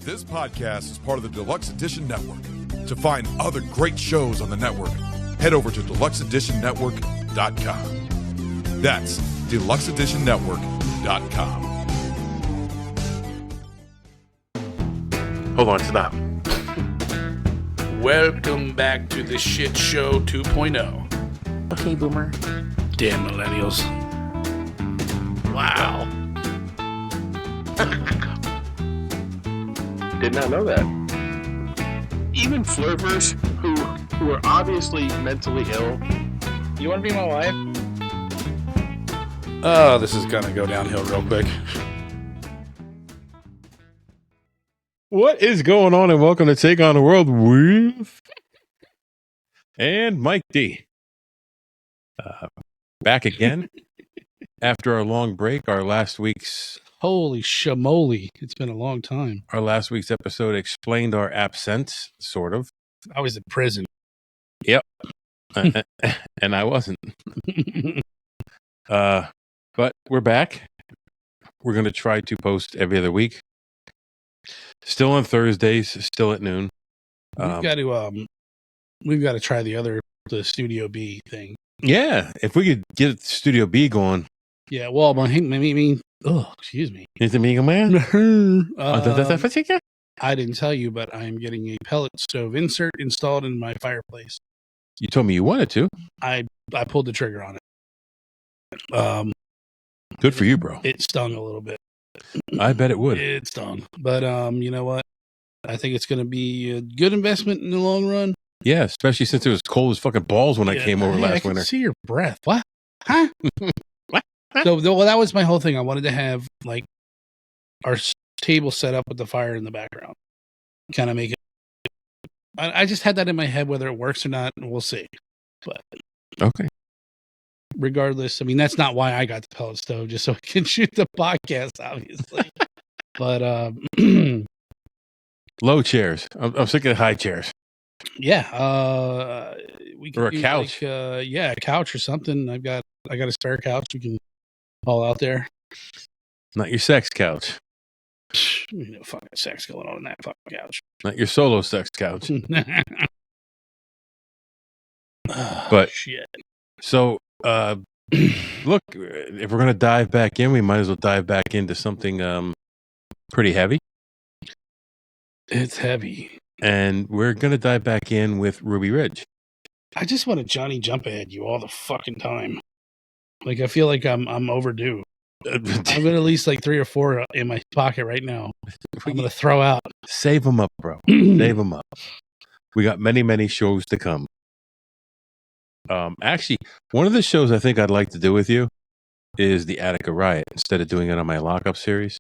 This podcast is part of the Deluxe Edition Network. To find other great shows on the network, head over to deluxeeditionnetwork.com. That's deluxeeditionnetwork.com. Hold on, stop. Welcome back to the Shit Show 2.0. Okay, boomer. Damn millennials. Wow. Did not know that. Even flirters who are obviously mentally ill. You want to be my wife? Oh, this is gonna go downhill real quick. What is going on, and welcome to Take on the World with and Mike D. Back again after our long break. Our last week's It's been a long time. episode explained our absence, sort of. I was in prison. Yep, and I wasn't. But we're back. We're going to try to post every other week. Still on Thursdays, still at noon. We've got to try the Studio B thing. Yeah, if we could get Studio B going. Yeah, well, excuse me. Is it me, man? I didn't tell you, but I'm getting a pellet stove insert installed in my fireplace. You told me you wanted to. I pulled the trigger on it. Good for you, bro. It stung a little bit. I bet it would. It stung. But you know what? I think it's going to be a good investment in the long run. Yeah, especially since it was cold as fucking balls when I came over last winter. I can see your breath. What? Huh? What? So, that was my whole thing. I wanted to have like our table set up with the fire in the background. Kind of make it. I just had that in my head, whether it works or not, we'll see. But okay. Regardless, I mean, that's not why I got the pellet stove, just so I can shoot the podcast, obviously. But low chairs. I'm sick of high chairs. Yeah, we can or a couch. A couch or something. I got a spare couch. We can haul out there. Not your sex couch. No fucking sex going on in that fucking couch. Not your solo sex couch. But shit. So, look, if we're gonna dive back in, we might as well dive back into something pretty heavy. It's heavy. And we're going to dive back in with Ruby Ridge. I just want to Johnny jump ahead you all the fucking time. Like, I feel like I'm overdue. I've got at least like 3 or 4 in my pocket right now. I'm going to throw out. Save them up, bro. Save them up. We got many, many shows to come. Actually, one of the shows I think I'd like to do with you is the Attica Riot instead of doing it on my lockup series.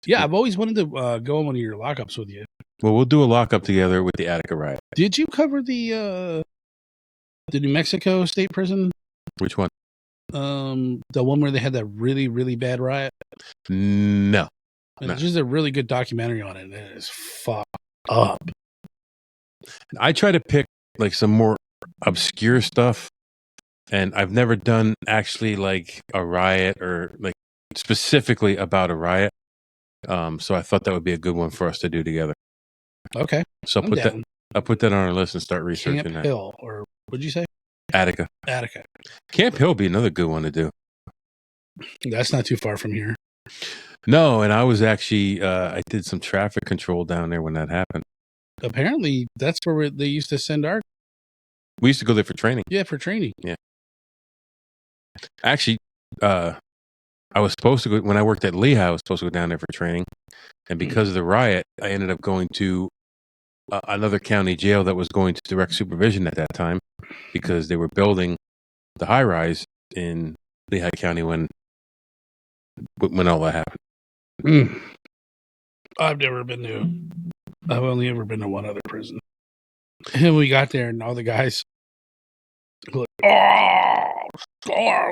Yeah, I've always wanted to go on one of your lockups with you. Well, we'll do a lockup together with the Attica Riot. Did you cover the New Mexico State Prison? Which one? The one where they had that really, really bad riot? No. There's just a really good documentary on it. It is fucked up. I try to pick like some more obscure stuff, and I've never done actually like a riot or like specifically about a riot. So I thought that would be a good one for us to do together. Okay. So I'll put that on our list and start researching Camp that. Hill, or what'd you say? Attica. Camp Hill would be another good one to do. That's not too far from here. No, and I was actually, I did some traffic control down there when that happened. Apparently, that's where they used to send our... We used to go there for training. Yeah, for training. Yeah. Actually, I was supposed to go, when I worked at Lehigh, I was supposed to go down there for training. And because of the riot, I ended up going to another county jail that was going to direct supervision at that time because they were building the high rise in Lehigh County when all that happened. I've only ever been to one other prison. And we got there and all the guys were like,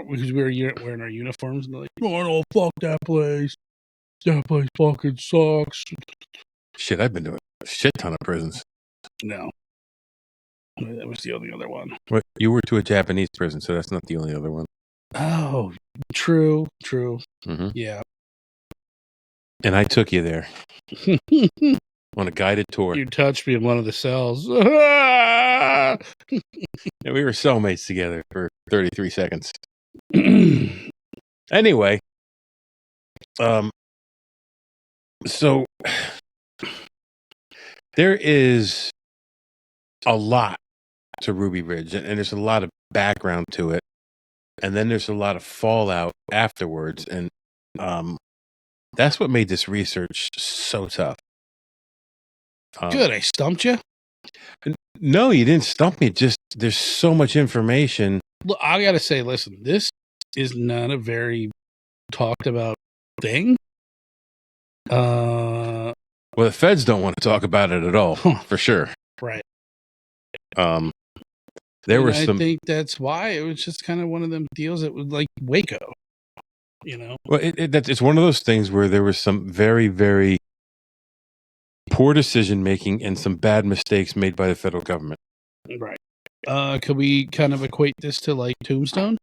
because we were wearing our uniforms and they're like, oh, fuck that place. That place fucking sucks. Shit, I've been to a shit ton of prisons. No. That was the only other one. What, you were to a Japanese prison, so that's not the only other one. Oh, true. Mm-hmm. Yeah. And I took you there. on a guided tour. You touched me in one of the cells. Ah! And we were cellmates together for 33 seconds. Anyway, so there is a lot to Ruby Ridge, and there's a lot of background to it, and then there's a lot of fallout afterwards, and that's what made this research so tough. Good, I stumped you. No, you didn't stump me. Just there's so much information. Look, I gotta say, listen, this is not a very talked about thing. Well, the feds don't want to talk about it at all, for sure. Right. There were some. I think that's why it was just kind of one of them deals that was like Waco, you know. Well, it's one of those things where there was some very, very poor decision making and some bad mistakes made by the federal government. Right. Could we kind of equate this to like Tombstone?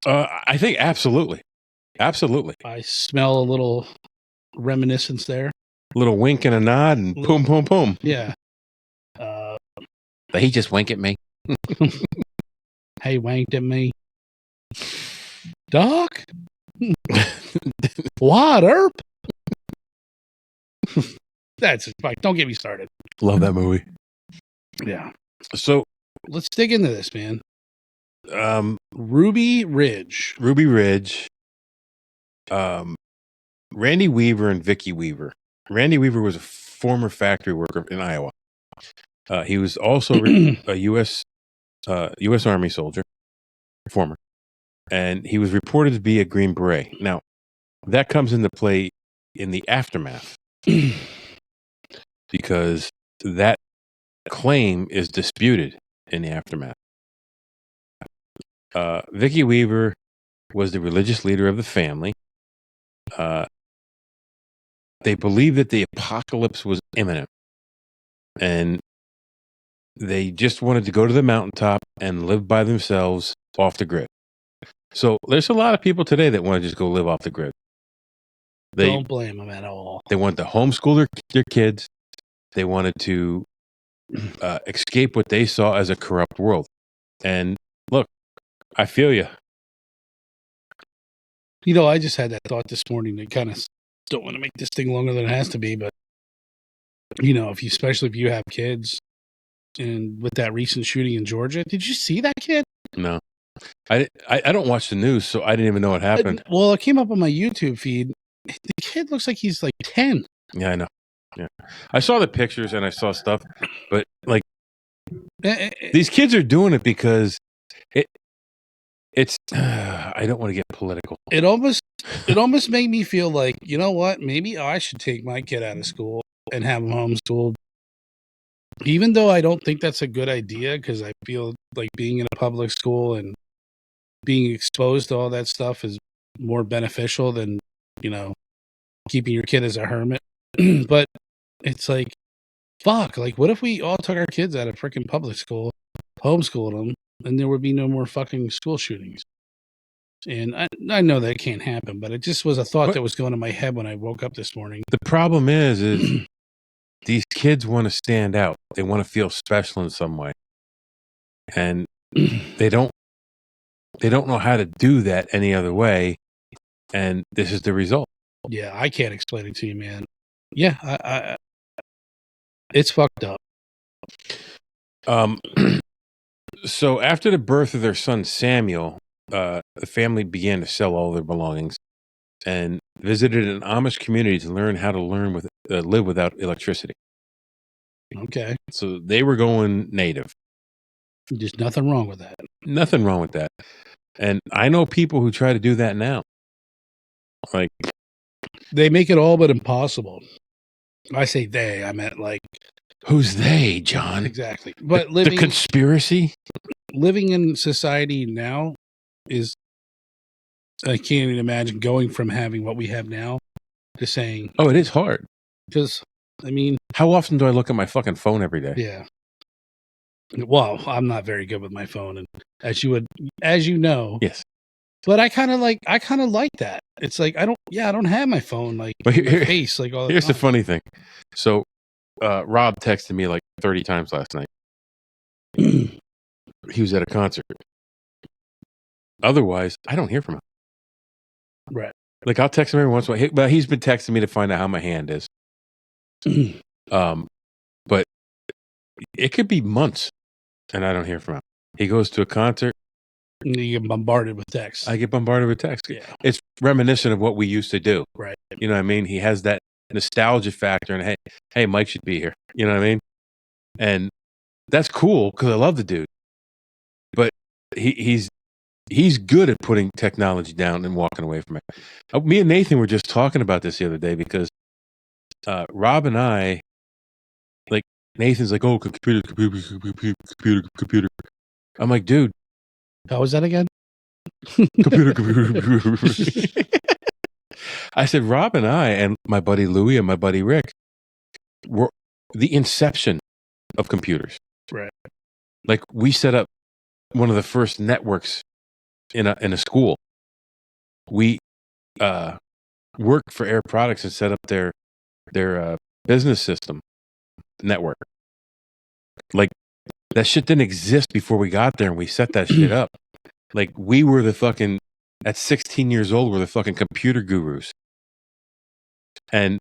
I think absolutely. I smell a little reminiscence there. A little wink and a nod and boom, boom, boom. Yeah. He just winked at me. Hey, wanked at me. Doc? What, Erp? That's fine. Don't get me started. Love that movie. Yeah. So let's dig into this, man. Ruby Ridge. Randy Weaver and Vicky Weaver. Randy Weaver was a former factory worker in Iowa. He was also a U.S. Army soldier, former, and he was reported to be a Green Beret. Now, that comes into play in the aftermath because that claim is disputed in the aftermath. Vicky Weaver was the religious leader of the family. They believed that the apocalypse was imminent, and they just wanted to go to the mountaintop and live by themselves off the grid. So there's a lot of people today that want to just go live off the grid. Don't blame them at all. They want to homeschool their kids. They wanted to escape what they saw as a corrupt world. And look, I feel you. You know, I just had that thought this morning. I kind of don't want to make this thing longer than it has to be, but you know, especially if you have kids, and with that recent shooting in Georgia, did you see that kid? No, I don't watch the news, so I didn't even know what happened. Well, it came up on my YouTube feed. The kid looks like he's like 10. Yeah, I know. Yeah, I saw the pictures and I saw stuff, but like these kids are doing it because it's. I don't want to get political. It almost made me feel like, you know what? Maybe I should take my kid out of school and have him homeschooled. Even though I don't think that's a good idea, because I feel like being in a public school and being exposed to all that stuff is more beneficial than, you know, keeping your kid as a hermit. But it's like, fuck, like what if we all took our kids out of freaking public school, homeschooled them, and there would be no more fucking school shootings? And I know that can't happen, but it just was a thought that was going in my head when I woke up this morning. The problem is these kids want to stand out. They want to feel special in some way. And they don't know how to do that any other way. And this is the result. Yeah, I can't explain it to you, man. Yeah, I it's fucked up. So after the birth of their son Samuel, the family began to sell all their belongings and visited an Amish community to learn how to live without electricity. Okay. So they were going native. There's nothing wrong with that. Nothing wrong with that. And I know people who try to do that now. Like, they make it all but impossible. I say they, I meant like, who's they, John? Exactly. But the conspiracy? Living in society now is, I can't even imagine going from having what we have now to saying, oh, it is hard. Because, I mean, how often do I look at my fucking phone every day? Yeah. Well, I'm not very good with my phone, and as you know, yes, But I kind of like that. It's like I don't have my phone like But in my face like all the here's the time. funny thing. So Rob texted me like 30 times last night. He was at a concert. Otherwise, I don't hear from him. Right. Like I'll text him every once in a while, but he's been texting me to find out how my hand is. But it could be months, and I don't hear from him. He goes to a concert. And you get bombarded with texts. I get bombarded with texts. Yeah. It's reminiscent of what we used to do. Right. You know what I mean? He has that nostalgia factor, and hey, Mike should be here. You know what I mean? And that's cool because I love the dude. But he's good at putting technology down and walking away from it. Me and Nathan were just talking about this the other day because Rob and I, like, Nathan's like, oh, computer. I'm like, dude. How was that again? Computer. I said, Rob and I and my buddy Louie and my buddy Rick were the inception of computers. Right. Like we set up one of the first networks in a school. We worked for Air Products and set up their business system network. Like that shit didn't exist before we got there, and we set that shit up. Like we were the fucking at 16 years old, we're the fucking computer gurus. And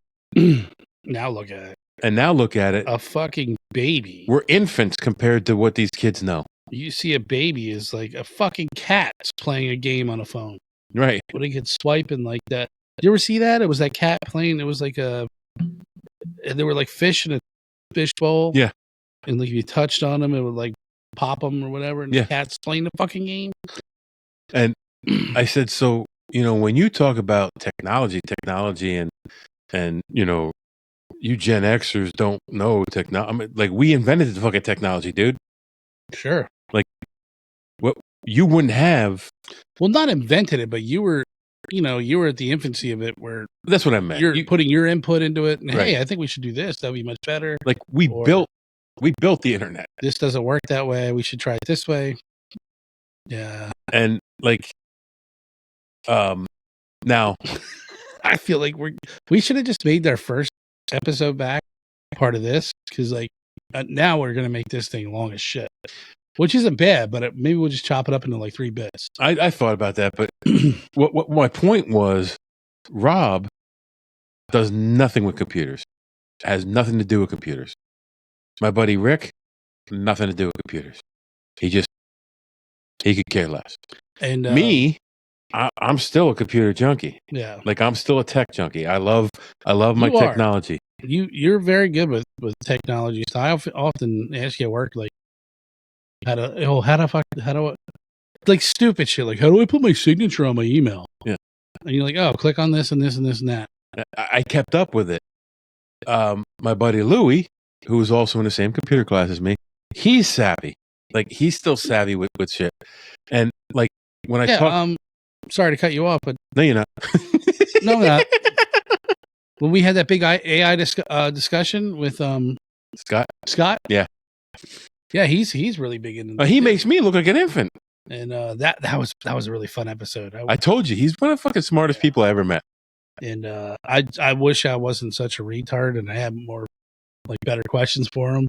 now look at it. And now look at it. A fucking baby. We're infants compared to what these kids know. You see a baby is like a fucking cat playing a game on a phone. Right. When it gets swiping like that. You ever see that? It was that cat playing. It was like they were like fish in a fish bowl. Yeah. And like if you touched on them, it would like pop them or whatever. And the cat's playing the fucking game. And I said, so, you know, when you talk about technology and, you know, you Gen Xers don't know technology. I mean, like we invented the fucking technology, dude. Sure. Like what you wouldn't have. Well, not invented it, but you were at the infancy of it where that's what I meant. You're putting your input into it. And right. Hey, I think we should do this. That'd be much better. Like we built the internet. This doesn't work that way. We should try it this way. Yeah. And like, now I feel like we should have just made our first episode back part of this. Cause like now we're going to make this thing long as shit, which isn't bad, but maybe we'll just chop it up into like 3 bits. I thought about that, but what my point was, Rob does nothing with computers. Has nothing to do with computers. My buddy Rick, nothing to do with computers. He could care less. And me, I'm still a computer junkie. Yeah. Like I'm still a tech junkie. I love my technology. You're very good with technology. So I often ask you at work, like, how do like stupid shit, like how do I put my signature on my email? Yeah. And you're like, oh, click on this and this and this and that. I kept up with it. My buddy Louie, who was also in the same computer class as me, he's savvy. Like he's still savvy with shit. And like when I talk, sorry to cut you off, but no, you're not. No, I'm not. When we had that big AI discussion with Scott, yeah, he's really big into. He makes me look like an infant, and that was a really fun episode. I told you he's one of the fucking smartest people I ever met. And I wish I wasn't such a retard and I had more like better questions for him,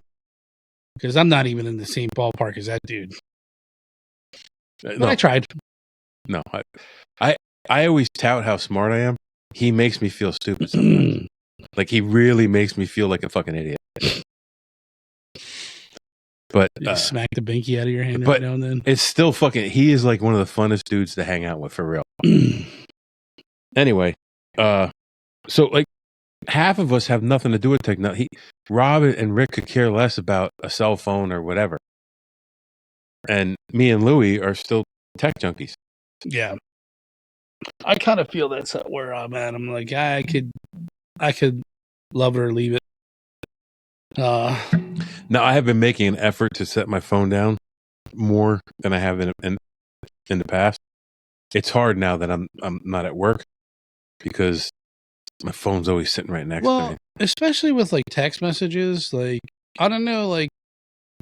because I'm not even in the same ballpark as that dude. But I tried. No, I always tout how smart I am. He makes me feel stupid sometimes. Like he really makes me feel like a fucking idiot. But you smack the binky out of your hand but every now and then. It's still fucking. He is like one of the funnest dudes to hang out with for real. Anyway, so like half of us have nothing to do with technology. Rob and Rick could care less about a cell phone or whatever, and me and Louie are still tech junkies. Yeah. I kind of feel that's where I'm at. I'm like, I could love it or leave it. Now I have been making an effort to set my phone down more than I have in the past. It's hard now that I'm not at work because my phone's always sitting right next to me. Especially with like text messages. Like I don't know, like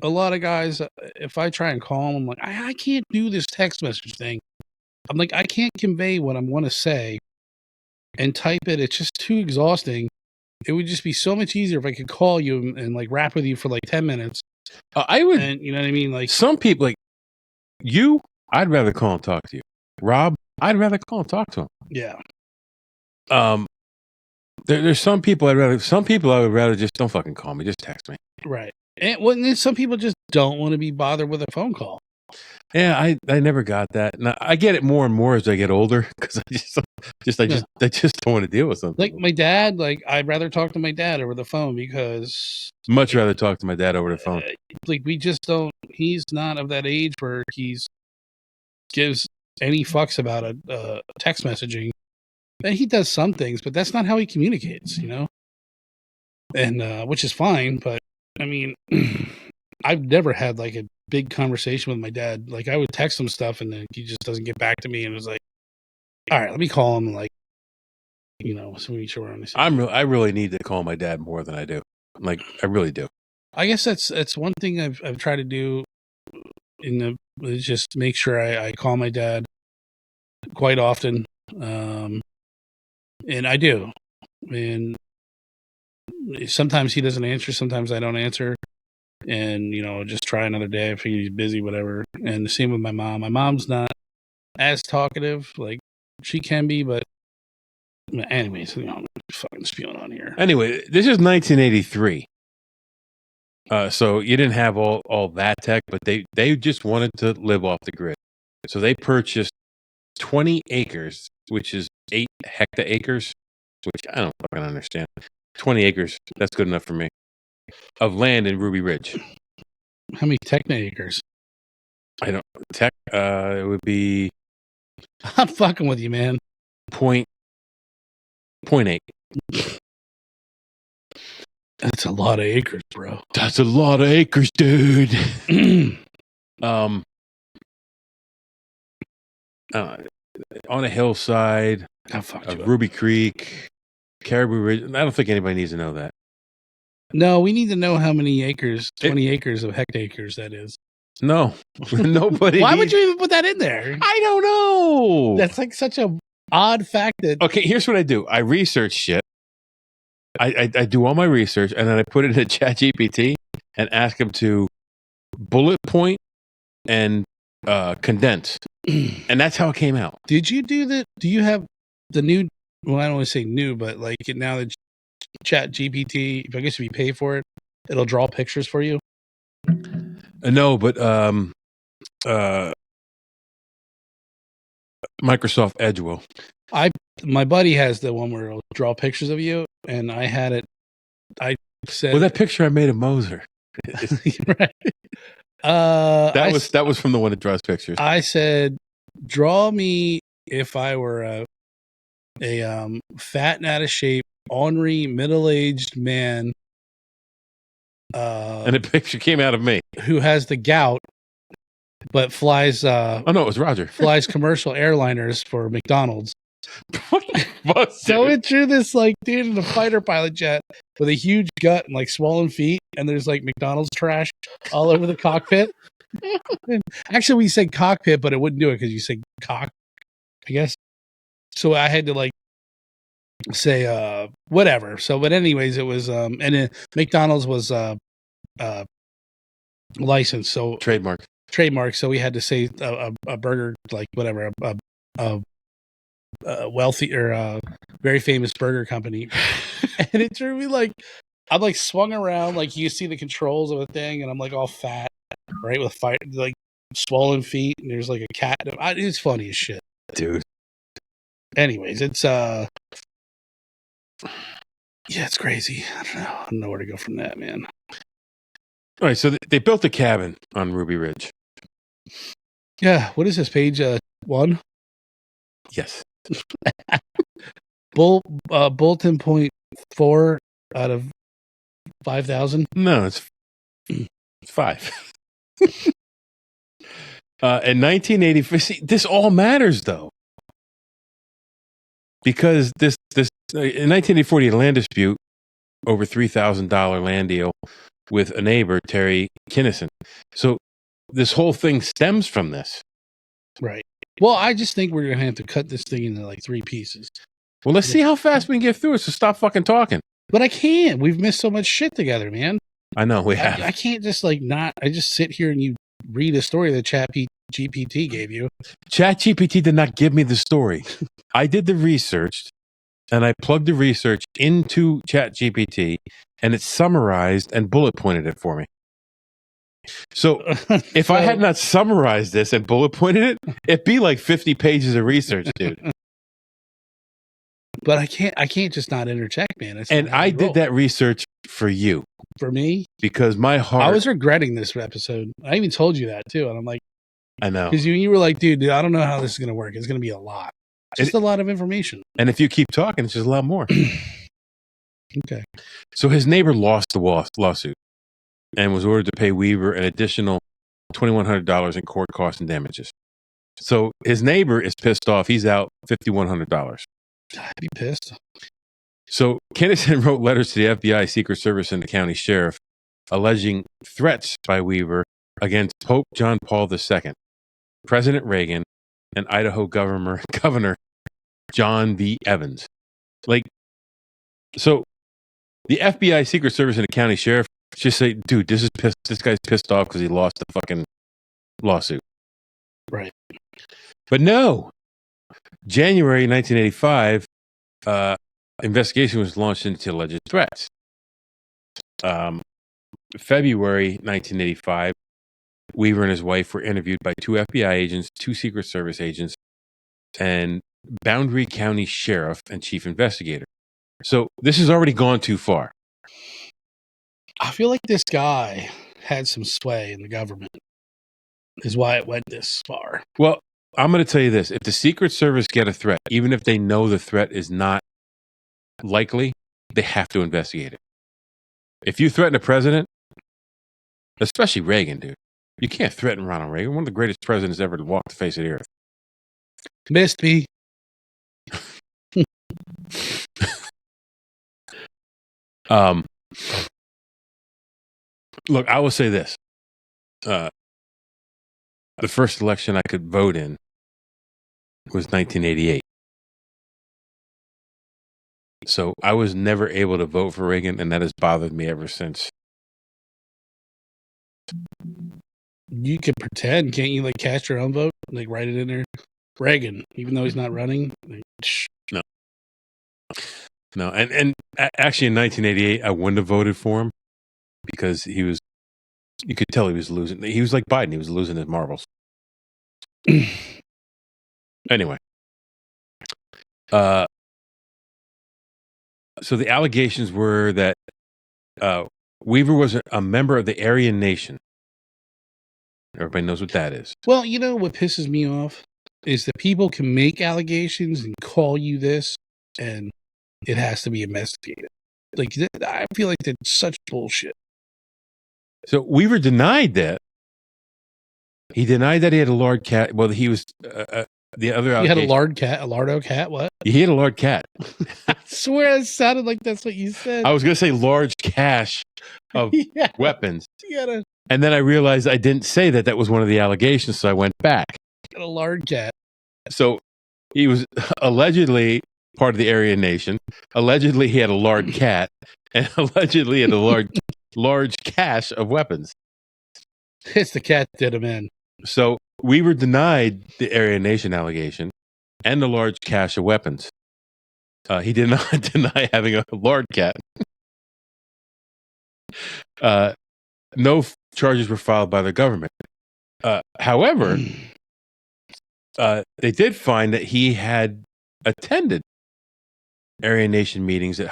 a lot of guys, if I try and call them, I'm like, I can't do this text message thing. I'm like, I can't convey what I want to say and type it. It's just too exhausting. It would just be so much easier if I could call you and like rap with you for like 10 minutes. I would, and you know what I mean? Like some people, like you, I'd rather call and talk to you. Rob, I'd rather call and talk to him. Yeah. There's some people I would rather just don't fucking call me, just text me. Right. And then some people just don't want to be bothered with a phone call. Yeah, I never got that. Now, I get it more and more as I get older because I just don't want to deal with something. Like my dad, like I'd rather talk to my dad over the phone because much rather talk to my dad over the phone. Like we just don't. He's not of that age where he's gives any fucks about a text messaging. And he does some things, but that's not how he communicates, you know. And which is fine, but I mean, I've never had like a big conversation with my dad. Like I would text him stuff, and then he just doesn't get back to me, and it was like, all right, let me call him, like, you know, so we make sure we're on the same. I really need to call my dad more than I do. Like I really do. I guess that's one thing I've tried to do is just make sure I call my dad quite often, and I do, and sometimes he doesn't answer, sometimes I don't answer, and you know, just try another day if he's busy, whatever. And the same with my mom. My mom's not as talkative, like she can be, but anyways, you know, I'm fucking spewing on here. Anyway, this is 1983. So you didn't have all that tech, but they just wanted to live off the grid. So they purchased 20 acres, which is 8 hectares, which I don't fucking understand. 20 acres, that's good enough for me, of land in Ruby Ridge. How many techno acres? I don't it would be I'm fucking with you, man. 0.8. That's a lot of acres, bro. That's a lot of acres, dude. On a hillside, Ruby Creek, Caribou Ridge. I don't think anybody needs to know that. No, we need to know how many acres, 20 acres of hectares that is. No, nobody. Why would you even put that in there? I don't know. That's like such a odd fact that. Okay, here's what I do. I research shit. I do all my research, and then I put it in ChatGPT and ask him to bullet point and condense. And that's how it came out. Did you do that? Do you have the new, well, I don't want to say new, but like now the ChatGPT, I guess if you pay for it, it'll draw pictures for you? No, but Microsoft Edge will. My buddy has the one where it'll draw pictures of you, and I had it. I said, well, that picture I made of Moser. Right. That was from the one that draws pictures. I said, draw me if I were a fat and out of shape, ornery, middle-aged man. And the picture came out of me, who has the gout, but flies. Oh no, it was Roger. Flies commercial airliners for McDonald's. What? So it drew this like dude in a fighter pilot jet with a huge gut and like swollen feet, and there's like McDonald's trash all over the cockpit. Actually, we said cockpit, but it wouldn't do it because you said cock, I guess. So I had to like say whatever. So, but anyways, it was and then McDonald's was licensed, so trademark. So we had to say a burger, like whatever, a wealthy or very famous burger company. And it drew me like I'm like swung around, like you see the controls of a thing, and I'm like all fat, right, with fire, like swollen feet, and there's like a cat. It's funny as shit, dude. Anyways, it's yeah, it's crazy. I don't know where to go from that, man. All right, so they built a cabin on Ruby Ridge. Yeah, what is this, page 1? Yes. Bulletin point 4 out of 5,000. No, it's 5. In 1984, see, this all matters though, because this in 1984, a land dispute over $3,000 land deal with a neighbor, Terry Kinnison. So this whole thing stems from this, right? Well, I just think we're gonna have to cut this thing into like 3 pieces. Well, let's see how fast we can get through it. So stop fucking talking. But I can't. We've missed so much shit together, man. I know we have. I can't just like not. I just sit here and you read a story that GPT gave you. ChatGPT did not give me the story. I did the research, and I plugged the research into ChatGPT, and it summarized and bullet pointed it for me. So if I had not summarized this and bullet pointed it, it'd be like 50 pages of research, dude. But I can't just not interject, man. That's And I did that research for you. For me? Because my heart... I was regretting this episode. I even told you that, too. And I'm like... I know. Because you were like, dude, I don't know how this is going to work. It's going to be a lot. Just a lot of information. And if you keep talking, it's just a lot more. Okay. So his neighbor lost the lawsuit and was ordered to pay Weaver an additional $2,100 in court costs and damages. So his neighbor is pissed off. He's out $5,100. I'd be pissed. So Kennison wrote letters to the FBI, Secret Service, and the county sheriff alleging threats by Weaver against Pope John Paul II, President Reagan, and Idaho Governor John V. Evans. So the FBI, Secret Service, and the county sheriff just say, dude, this guy's pissed off because he lost the fucking lawsuit. Right. But no. January 1985, investigation was launched into alleged threats. February 1985, Weaver and his wife were interviewed by 2 FBI agents, 2 Secret Service agents, and Boundary County Sheriff and Chief Investigator. So this has already gone too far. I feel like this guy had some sway in the government, is why it went this far. Well, I'm going to tell you this. If the Secret Service get a threat, even if they know the threat is not likely, they have to investigate it. If you threaten a president, especially Reagan, dude, you can't threaten Ronald Reagan, one of the greatest presidents ever to walk the face of the earth. Missed me. Look, I will say this. The first election I could vote in was 1988. So I was never able to vote for Reagan, and that has bothered me ever since. You could pretend, can't you? Like cast your own vote, like write it in there. Reagan, even though he's not running. Like, No, and actually in 1988, I wouldn't have voted for him because he was. You could tell he was losing. He was like Biden. He was losing his marbles. Anyway, so the allegations were that Weaver was a member of the Aryan Nation. Everybody knows what that is. Well, you know what pisses me off is that people can make allegations and call you this, and it has to be investigated. Like, I feel like that's such bullshit. So Weaver denied that. He denied that he had a lard cat. Well, he was the other. You had a lard cat, a lardo cat. What? He had a lard cat. I swear it sounded like that's what you said. I was going to say large cache of weapons. And then I realized I didn't say that. That was one of the allegations, so I went back. A lard cat. So he was allegedly part of the Aryan Nation. Allegedly, he had a lard cat, and allegedly had a large cache of weapons. It's the cat that did him in. So Weaver denied the Aryan Nation allegation and the large cache of weapons. He did not deny having a lard cat. No charges were filed by the government. However, they did find that he had attended Aryan Nation meetings at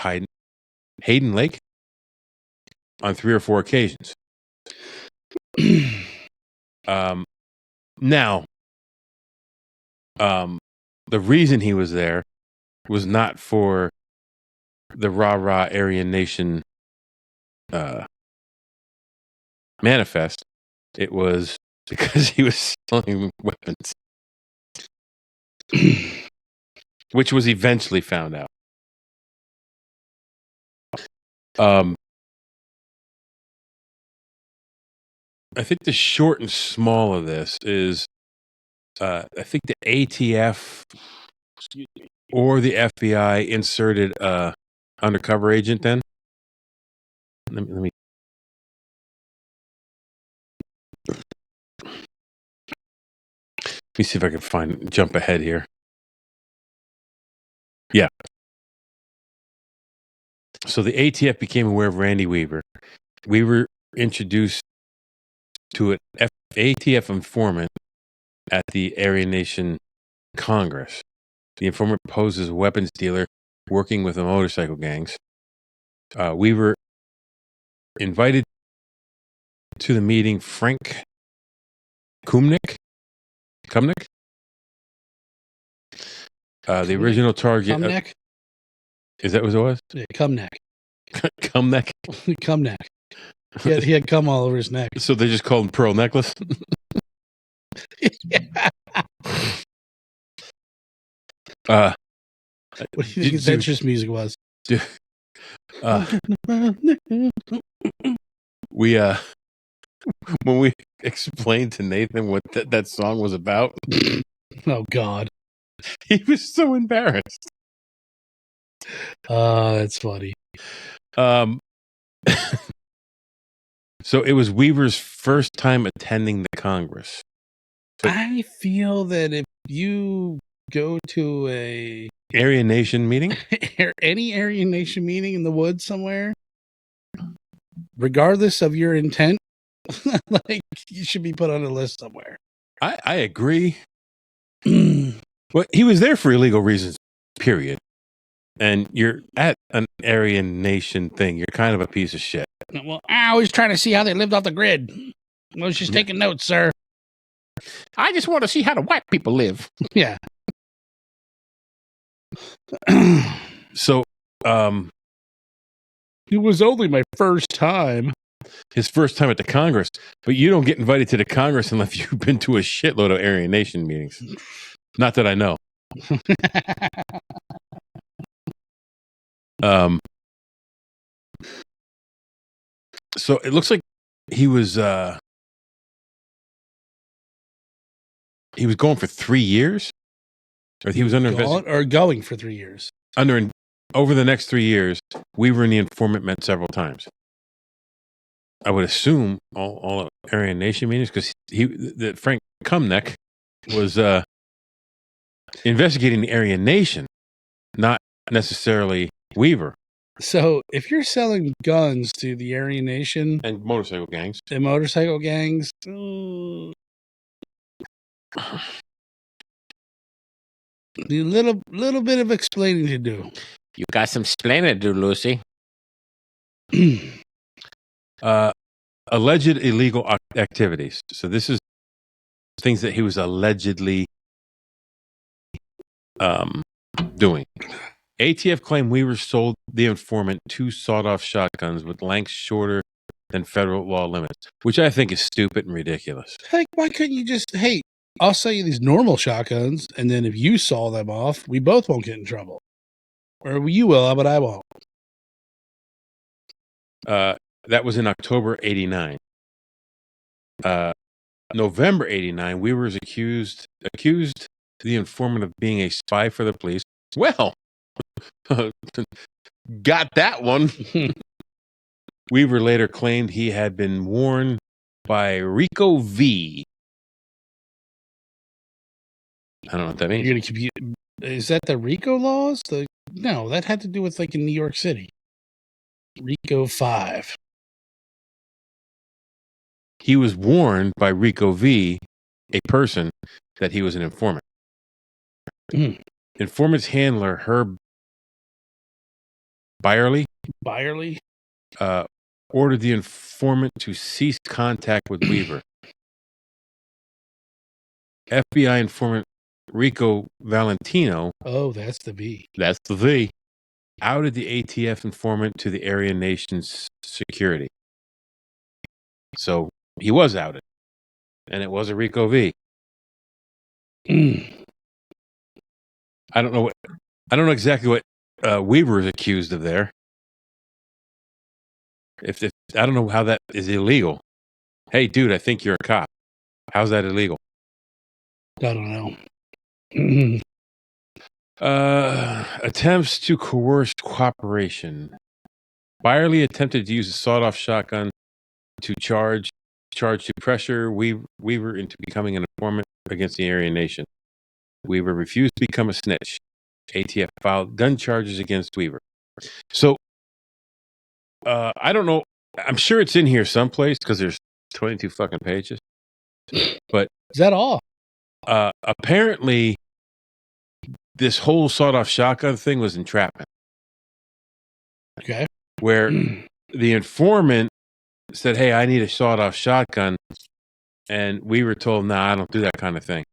Hayden Lake on 3 or 4 occasions. Now, the reason he was there was not for the rah-rah Aryan Nation manifest. It was because he was selling weapons, which was eventually found out. I think the short and small of this is I think the ATF or the FBI inserted undercover agent then. Let me see if I can jump ahead here. Yeah. So the ATF became aware of Randy Weaver. We were introduced to an ATF informant at the Aryan Nation Congress. The informant poses a weapons dealer working with the motorcycle gangs. We were invited to the meeting. Frank Kumnick? The original target. Cumneck? Is that what it was? Yeah, Cumneck. Cumneck? Cumneck. He had cum all over his neck. So they just called him Pearl Necklace? Yeah. What do you think his entrance music was? We when we explained to Nathan what that song was about, oh God, he was so embarrassed. That's funny. So it was Weaver's first time attending the Congress. I feel that if you go to a Aryan Nation meeting, any Aryan Nation meeting in the woods somewhere, regardless of your intent, like you should be put on a list somewhere. I agree. Well, he was there for illegal reasons, period. And you're at an Aryan Nation thing. You're kind of a piece of shit. Well, I was trying to see how they lived off the grid. I was just taking notes, sir. I just want to see how the white people live. Yeah. So, it was only my first time. His first time at the Congress, but you don't get invited to the Congress unless you've been to a shitload of Aryan Nation meetings. Not that I know. So it looks like he was going for 3 years, or he was under going for 3 years. Over the next 3 years, Weaver and the informant met several times. I would assume all Aryan Nation meetings, because Frank Cumneck was investigating the Aryan Nation, not necessarily Weaver. So if you're selling guns to the Aryan Nation and motorcycle gangs, a little bit of explaining to do. You got some explaining to do, Lucy. Alleged illegal activities. So this is things that he was allegedly doing. ATF claimed Weaver sold the informant 2 sawed-off shotguns with lengths shorter than federal law limits, which I think is stupid and ridiculous. Heck, why couldn't you just, hey, I'll sell you these normal shotguns, and then if you saw them off, we both won't get in trouble. Or you will, but I won't. That was in October 89. November 89, Weaver was accused the informant of being a spy for the police. Well, got that one. Weaver later claimed he had been warned by Rico V. I don't know what that means. You're gonna compute. Is that the RICO laws? No, that had to do with like in New York City. RICO 5. He was warned by Rico V, a person, that he was an informant. Informant's handler, Herb Byerly, ordered the informant to cease contact with Weaver. FBI informant Rico Valentino. Oh, that's the V. That's the V. Outed the ATF informant to the Aryan Nation's security. So he was outed. And it was a Rico V. I don't know exactly what Weaver is accused of there. If I don't know how that is illegal. Hey, dude, I think you're a cop. How's that illegal? I don't know. Attempts to coerce cooperation. Byerly attempted to use a sawed-off shotgun to charge to pressure Weaver into becoming an informant against the Aryan Nation. Weaver refused to become a snitch. ATF filed gun charges against Weaver. So, I don't know. I'm sure it's in here someplace because there's 22 fucking pages. But is that all? Apparently, this whole sawed-off shotgun thing was entrapment. Okay. Where the informant said, "Hey, I need a sawed-off shotgun," and we were told, "Nah, I don't do that kind of thing."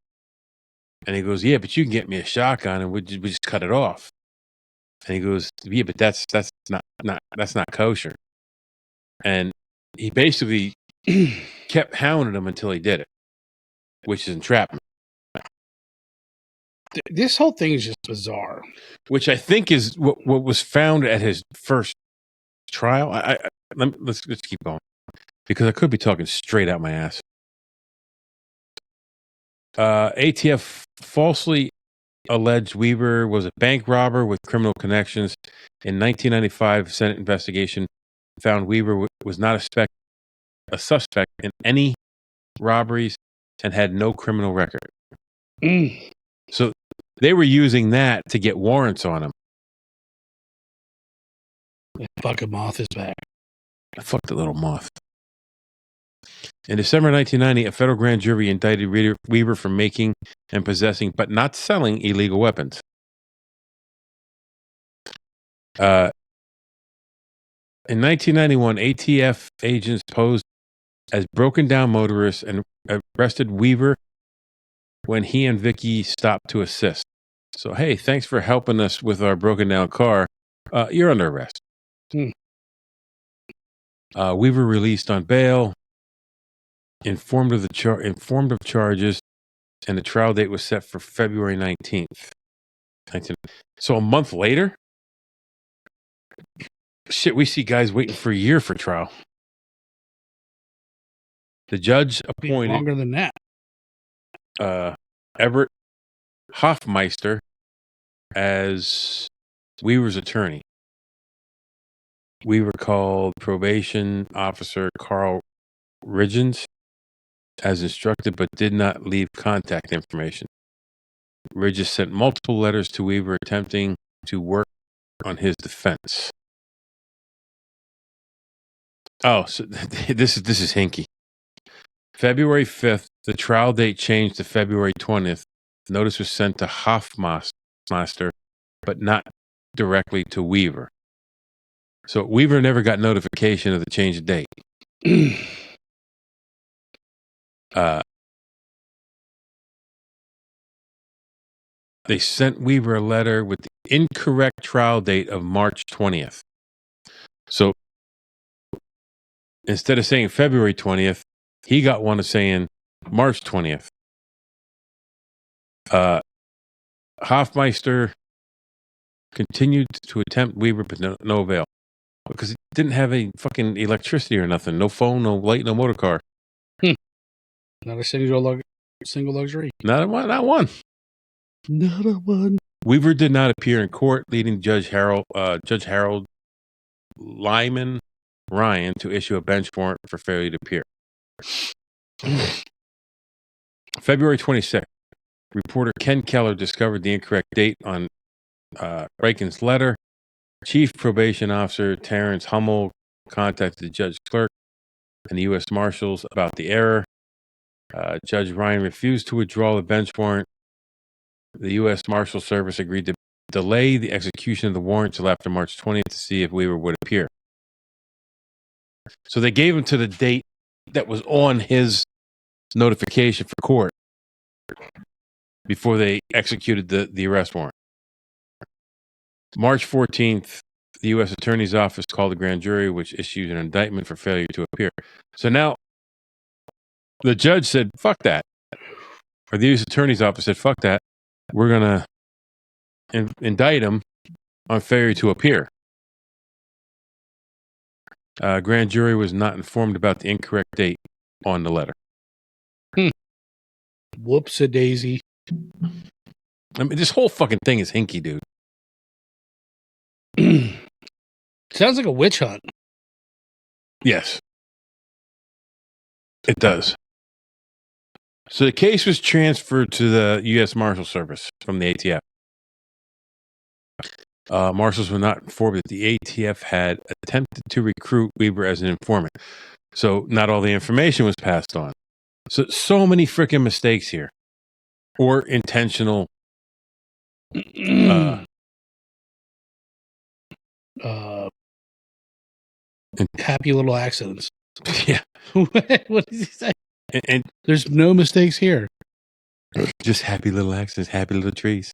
And he goes, "Yeah, but you can get me a shotgun, and we just cut it off." And he goes, "Yeah, but that's not kosher." And he basically kept hounding him until he did it, which is entrapment. This whole thing is just bizarre. Which I think is what was found at his first trial. Let's keep going because I could be talking straight out my ass. ATF falsely alleged Weaver was a bank robber with criminal connections. In 1995, Senate investigation found Weaver was not a suspect in any robberies and had no criminal record. So they were using that to get warrants on him. The fucking moth is back. Fuck the little moth. In December 1990, a federal grand jury indicted Weaver for making and possessing, but not selling, illegal weapons. In 1991, ATF agents posed as broken down motorists and arrested Weaver when he and Vicky stopped to assist. So, hey, thanks for helping us with our broken down car. You're under arrest. Weaver released on bail, informed of charges, and the trial date was set for February 19th. So a month later, shit, we see guys waiting for a year for trial. The judge appointed longer than that. Everett Hoffmeister as Weaver's attorney. Weaver called probation officer Carl Riggins as instructed, but did not leave contact information. Riggins sent multiple letters to Weaver attempting to work on his defense. Oh, so this is hinky. February 5th, the trial date changed to February 20th. Notice was sent to Hoffmeister, but not directly to Weaver. So Weaver never got notification of the change of date. They sent Weaver a letter with the incorrect trial date of March 20th. So instead of saying February 20th, he got one of saying March 20th. Hoffmeister continued to attempt Weaver, but no avail. Because he didn't have any fucking electricity or nothing. No phone, no light, no motor car. Not a single luxury. Not one. Not a one. Weaver did not appear in court, leading Judge Harold Lyman Ryan to issue a bench warrant for failure to appear. February 26th, reporter Ken Keller discovered the incorrect date on Reagan's letter. Chief Probation Officer Terrence Hummel contacted the judge clerk and the U.S. Marshals about the error. Judge Ryan refused to withdraw the bench warrant. The U.S. Marshal Service agreed to delay the execution of the warrant till after March 20th to see if Weaver would appear. So they gave him to the date that was on his notification for court before they executed the arrest warrant. March 14th, the U.S. Attorney's Office called the grand jury, which issued an indictment for failure to appear. So now the judge said, fuck that. Or the U.S. Attorney's Office said, fuck that. We're going to indict him on failure to appear. Grand jury was not informed about the incorrect date on the letter. Whoops-a-daisy. I mean, this whole fucking thing is hinky, dude. Sounds like a witch hunt. Yes. It does. So the case was transferred to the U.S. Marshal Service from the ATF. Marshals were not informed that the ATF had attempted to recruit Weaver as an informant. So not all the information was passed on. So many freaking mistakes here. Or intentional. Happy little accidents. Yeah. What does he say? And there's no mistakes here. Just happy little accidents, happy little trees.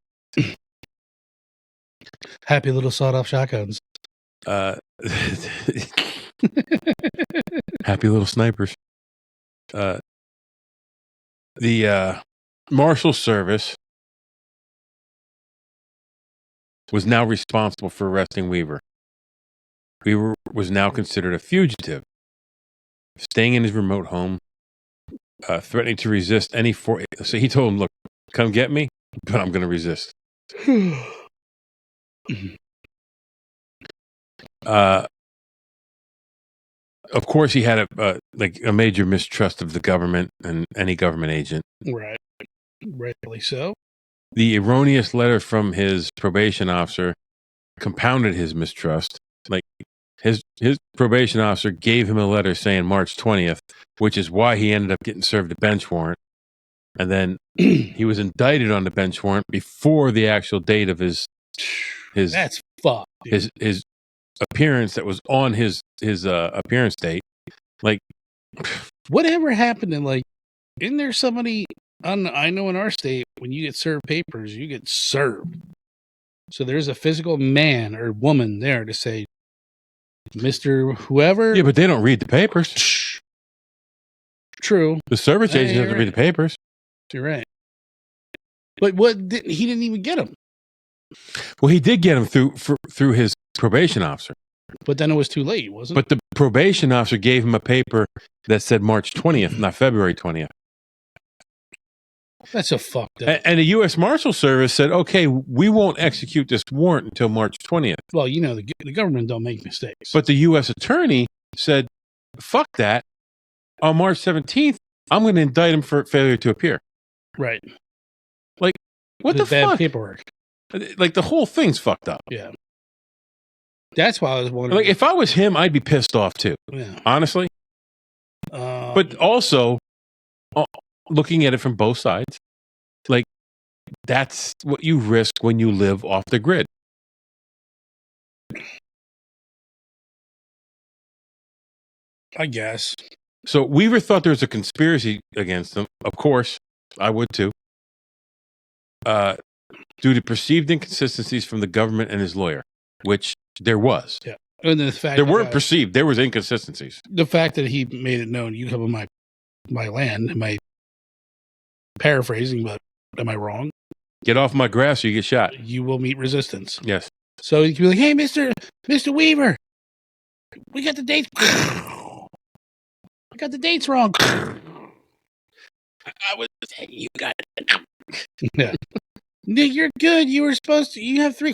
Happy little sawed-off shotguns. Happy little snipers. The Marshal Service was now responsible for arresting Weaver. Weaver was now considered a fugitive, staying in his remote home, threatening to resist any force. So he told him, look, come get me, but I'm going to resist. Of course, he had a major mistrust of the government and any government agent. Right. Rightly so. The erroneous letter from his probation officer compounded his mistrust. Like his probation officer gave him a letter saying March 20th, which is why he ended up getting served a bench warrant. And then he was indicted on the bench warrant before the actual date of his That's fucked. His appearance that was on his appearance date. Like, whatever happened to, like, isn't there somebody I know in our state, when you get served papers, you get served. So there's a physical man or woman there to say, Mr. Whoever. Yeah, but they don't read the papers. True. The service agent doesn't read the papers. You're right. But he didn't even get them. Well, he did get them through his probation officer. But then it was too late, wasn't it? But the probation officer gave him a paper that said March 20th, not February 20th. That's a fucked up. And the U.S. Marshal Service said, okay, we won't execute this warrant until March 20th. Well, you know, the government don't make mistakes. But the U.S. attorney said, fuck that. On March 17th, I'm going to indict him for failure to appear. Right. Like, what the bad fuck? Paperwork. Like, the whole thing's fucked up. Yeah. That's why I was wondering. Like, if I was him, I'd be pissed off too. Yeah. Honestly. But also, looking at it from both sides, like, that's what you risk when you live off the grid. I guess. So Weaver thought there was a conspiracy against him. Of course, I would too. Due to perceived inconsistencies from the government and his lawyer, which there was. Yeah. And the fact there weren't perceived, there was inconsistencies. The fact that he made it known, you come on my land, am I paraphrasing, but am I wrong? Get off my grass or you get shot. You will meet resistance. Yes. So you can be like, hey, Mr. Weaver, we got the dates. I got the dates wrong. I was saying you got it. Yeah. Nick, you're good. You were supposed to. You have 3.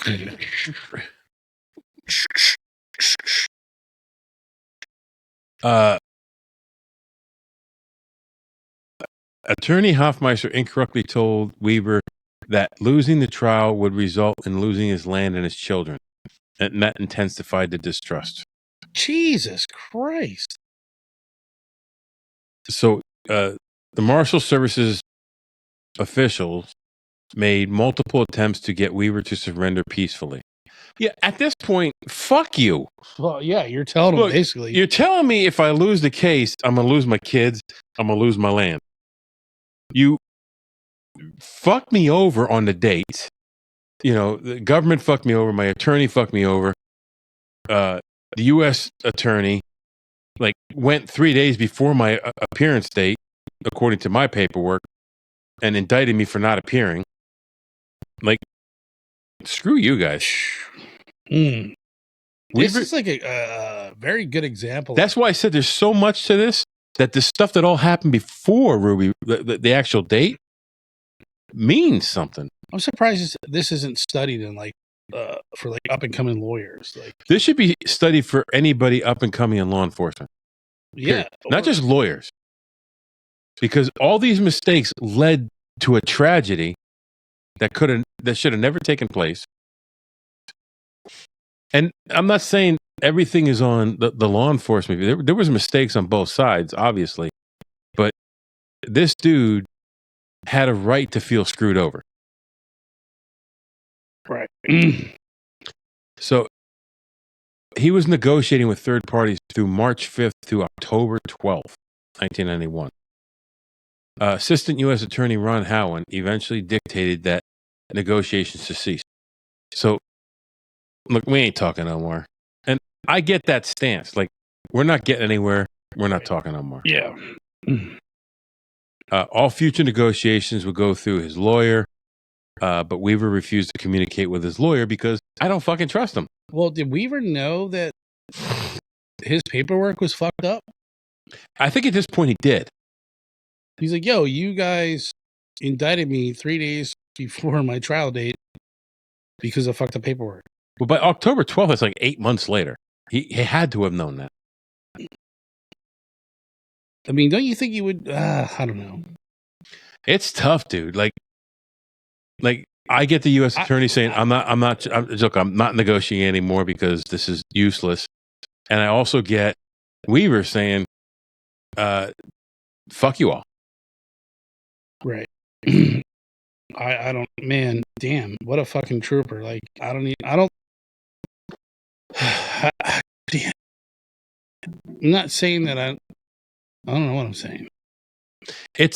Attorney Hoffmeister incorrectly told Weaver that losing the trial would result in losing his land and his children. And that intensified the distrust. Jesus Christ. So the Marshal Service's officials made multiple attempts to get Weaver to surrender peacefully. Yeah, at this point, fuck you. Well, yeah, you're telling them basically. You're telling me if I lose the case, I'm going to lose my kids, I'm going to lose my land. You fucked me over on the dates. You know, the government fucked me over, my attorney fucked me over. The U.S. attorney went 3 days before my appearance date, according to my paperwork, and indicted me for not appearing. Like, screw you guys. This is like a very good example. That's why I said there's so much to this, that the stuff that all happened before Ruby, the actual date, means something. I'm surprised this isn't studied in for like up and coming lawyers. Like This should be studied for anybody up and coming in law enforcement. yeah, Not just lawyers. Because all these mistakes led to a tragedy that should have never taken place. And I'm not saying everything is on the law enforcement. There was mistakes on both sides, obviously. But this dude had a right to feel screwed over. right. So he was negotiating with third parties through March 5th to October 12th, 1991. Assistant U.S. Attorney Ron Howen eventually dictated that negotiations to cease. So, look, we ain't talking no more. And I get that stance. Like, we're not getting anywhere. We're not talking no more. Yeah. All future negotiations would go through his lawyer, but Weaver refused to communicate with his lawyer because I don't fucking trust him. Well, did Weaver know that his paperwork was fucked up? I think at this point he did. He's like, yo, you guys indicted me 3 days before my trial date because of fucked up paperwork. Well, by October 12th, that's like 8 months later. He had to have known that. I mean, don't you think you would? I don't know. It's tough, dude. Like I get the U.S. attorney saying, I'm not negotiating anymore because this is useless. And I also get Weaver saying, fuck you all. Right. I don't, man, damn, what a fucking trooper. Like, damn. I'm not saying that I don't know what I'm saying. I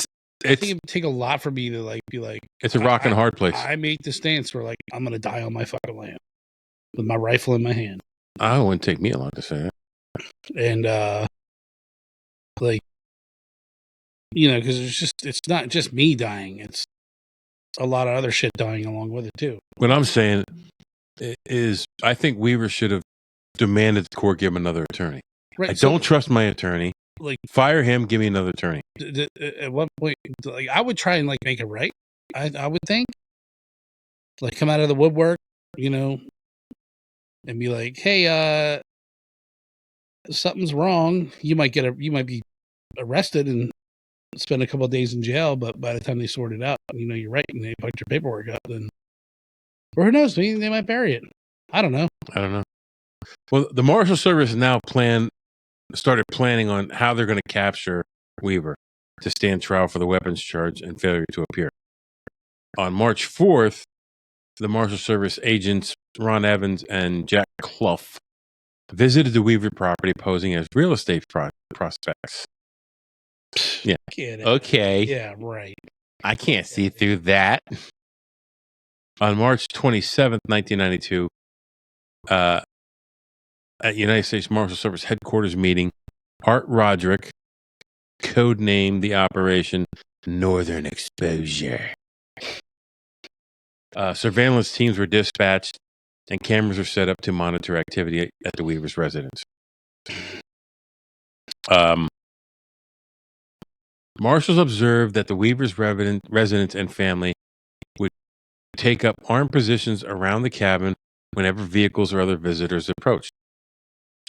think it would take a lot for me to like be like, it's a rock and hard place. I made the stance where like I'm gonna die on my fucking land with my rifle in my hand. It wouldn't take me a lot to say that. And like, you know, because it's not just me dying, it's a lot of other shit dying along with it too. What I'm saying is I think Weaver should have demanded the court give him another attorney. Right. I don't trust my attorney. Like, fire him, give me another attorney. At what point, like, I would try and like make it right. I would think, like, come out of the woodwork, you know, and be like, hey, something's wrong. You might be arrested and spend a couple of days in jail, but by the time they sort it out, you know, you're right, and they put your paperwork up, then, or who knows, maybe they might bury it. I don't know. Well, the Marshal Service now started planning on how they're going to capture Weaver to stand trial for the weapons charge and failure to appear. On March 4th, the Marshal Service agents Ron Evans and Jack Clough visited the Weaver property posing as real estate prospects. Yeah. Okay. Yeah, right. I can't see through that. On March 27th, 1992, at United States Marshal Service headquarters meeting, Art Roderick codenamed the operation Northern Exposure. Surveillance teams were dispatched and cameras were set up to monitor activity at the Weaver's residence. Marshals observed that the Weaver's residents and family would take up armed positions around the cabin whenever vehicles or other visitors approached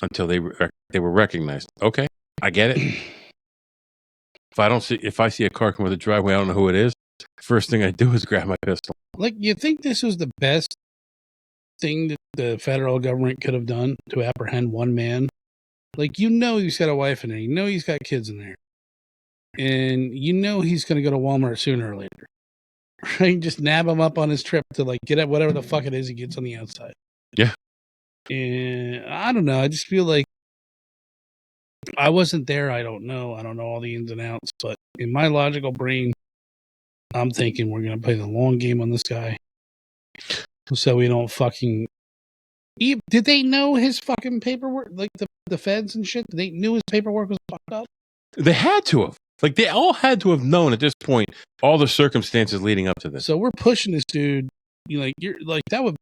until they were recognized. Okay, I get it. If I see a car come with a driveway, I don't know who it is. First thing I do is grab my pistol. Like, you think this was the best thing that the federal government could have done to apprehend one man? Like, you know, he's got a wife in there. You know, he's got kids in there. And you know, he's going to go to Walmart sooner or later. Right? Just nab him up on his trip to like get at whatever the fuck it is he gets on the outside. Yeah. And I don't know. I just feel like I wasn't there. I don't know. I don't know all the ins and outs. But in my logical brain, I'm thinking we're going to play the long game on this guy. So we don't fucking... Did they know his fucking paperwork? Like the feds and shit? They knew his paperwork was fucked up? They had to have. Like, they all had to have known at this point all the circumstances leading up to this. So we're pushing this dude. You're like, that would...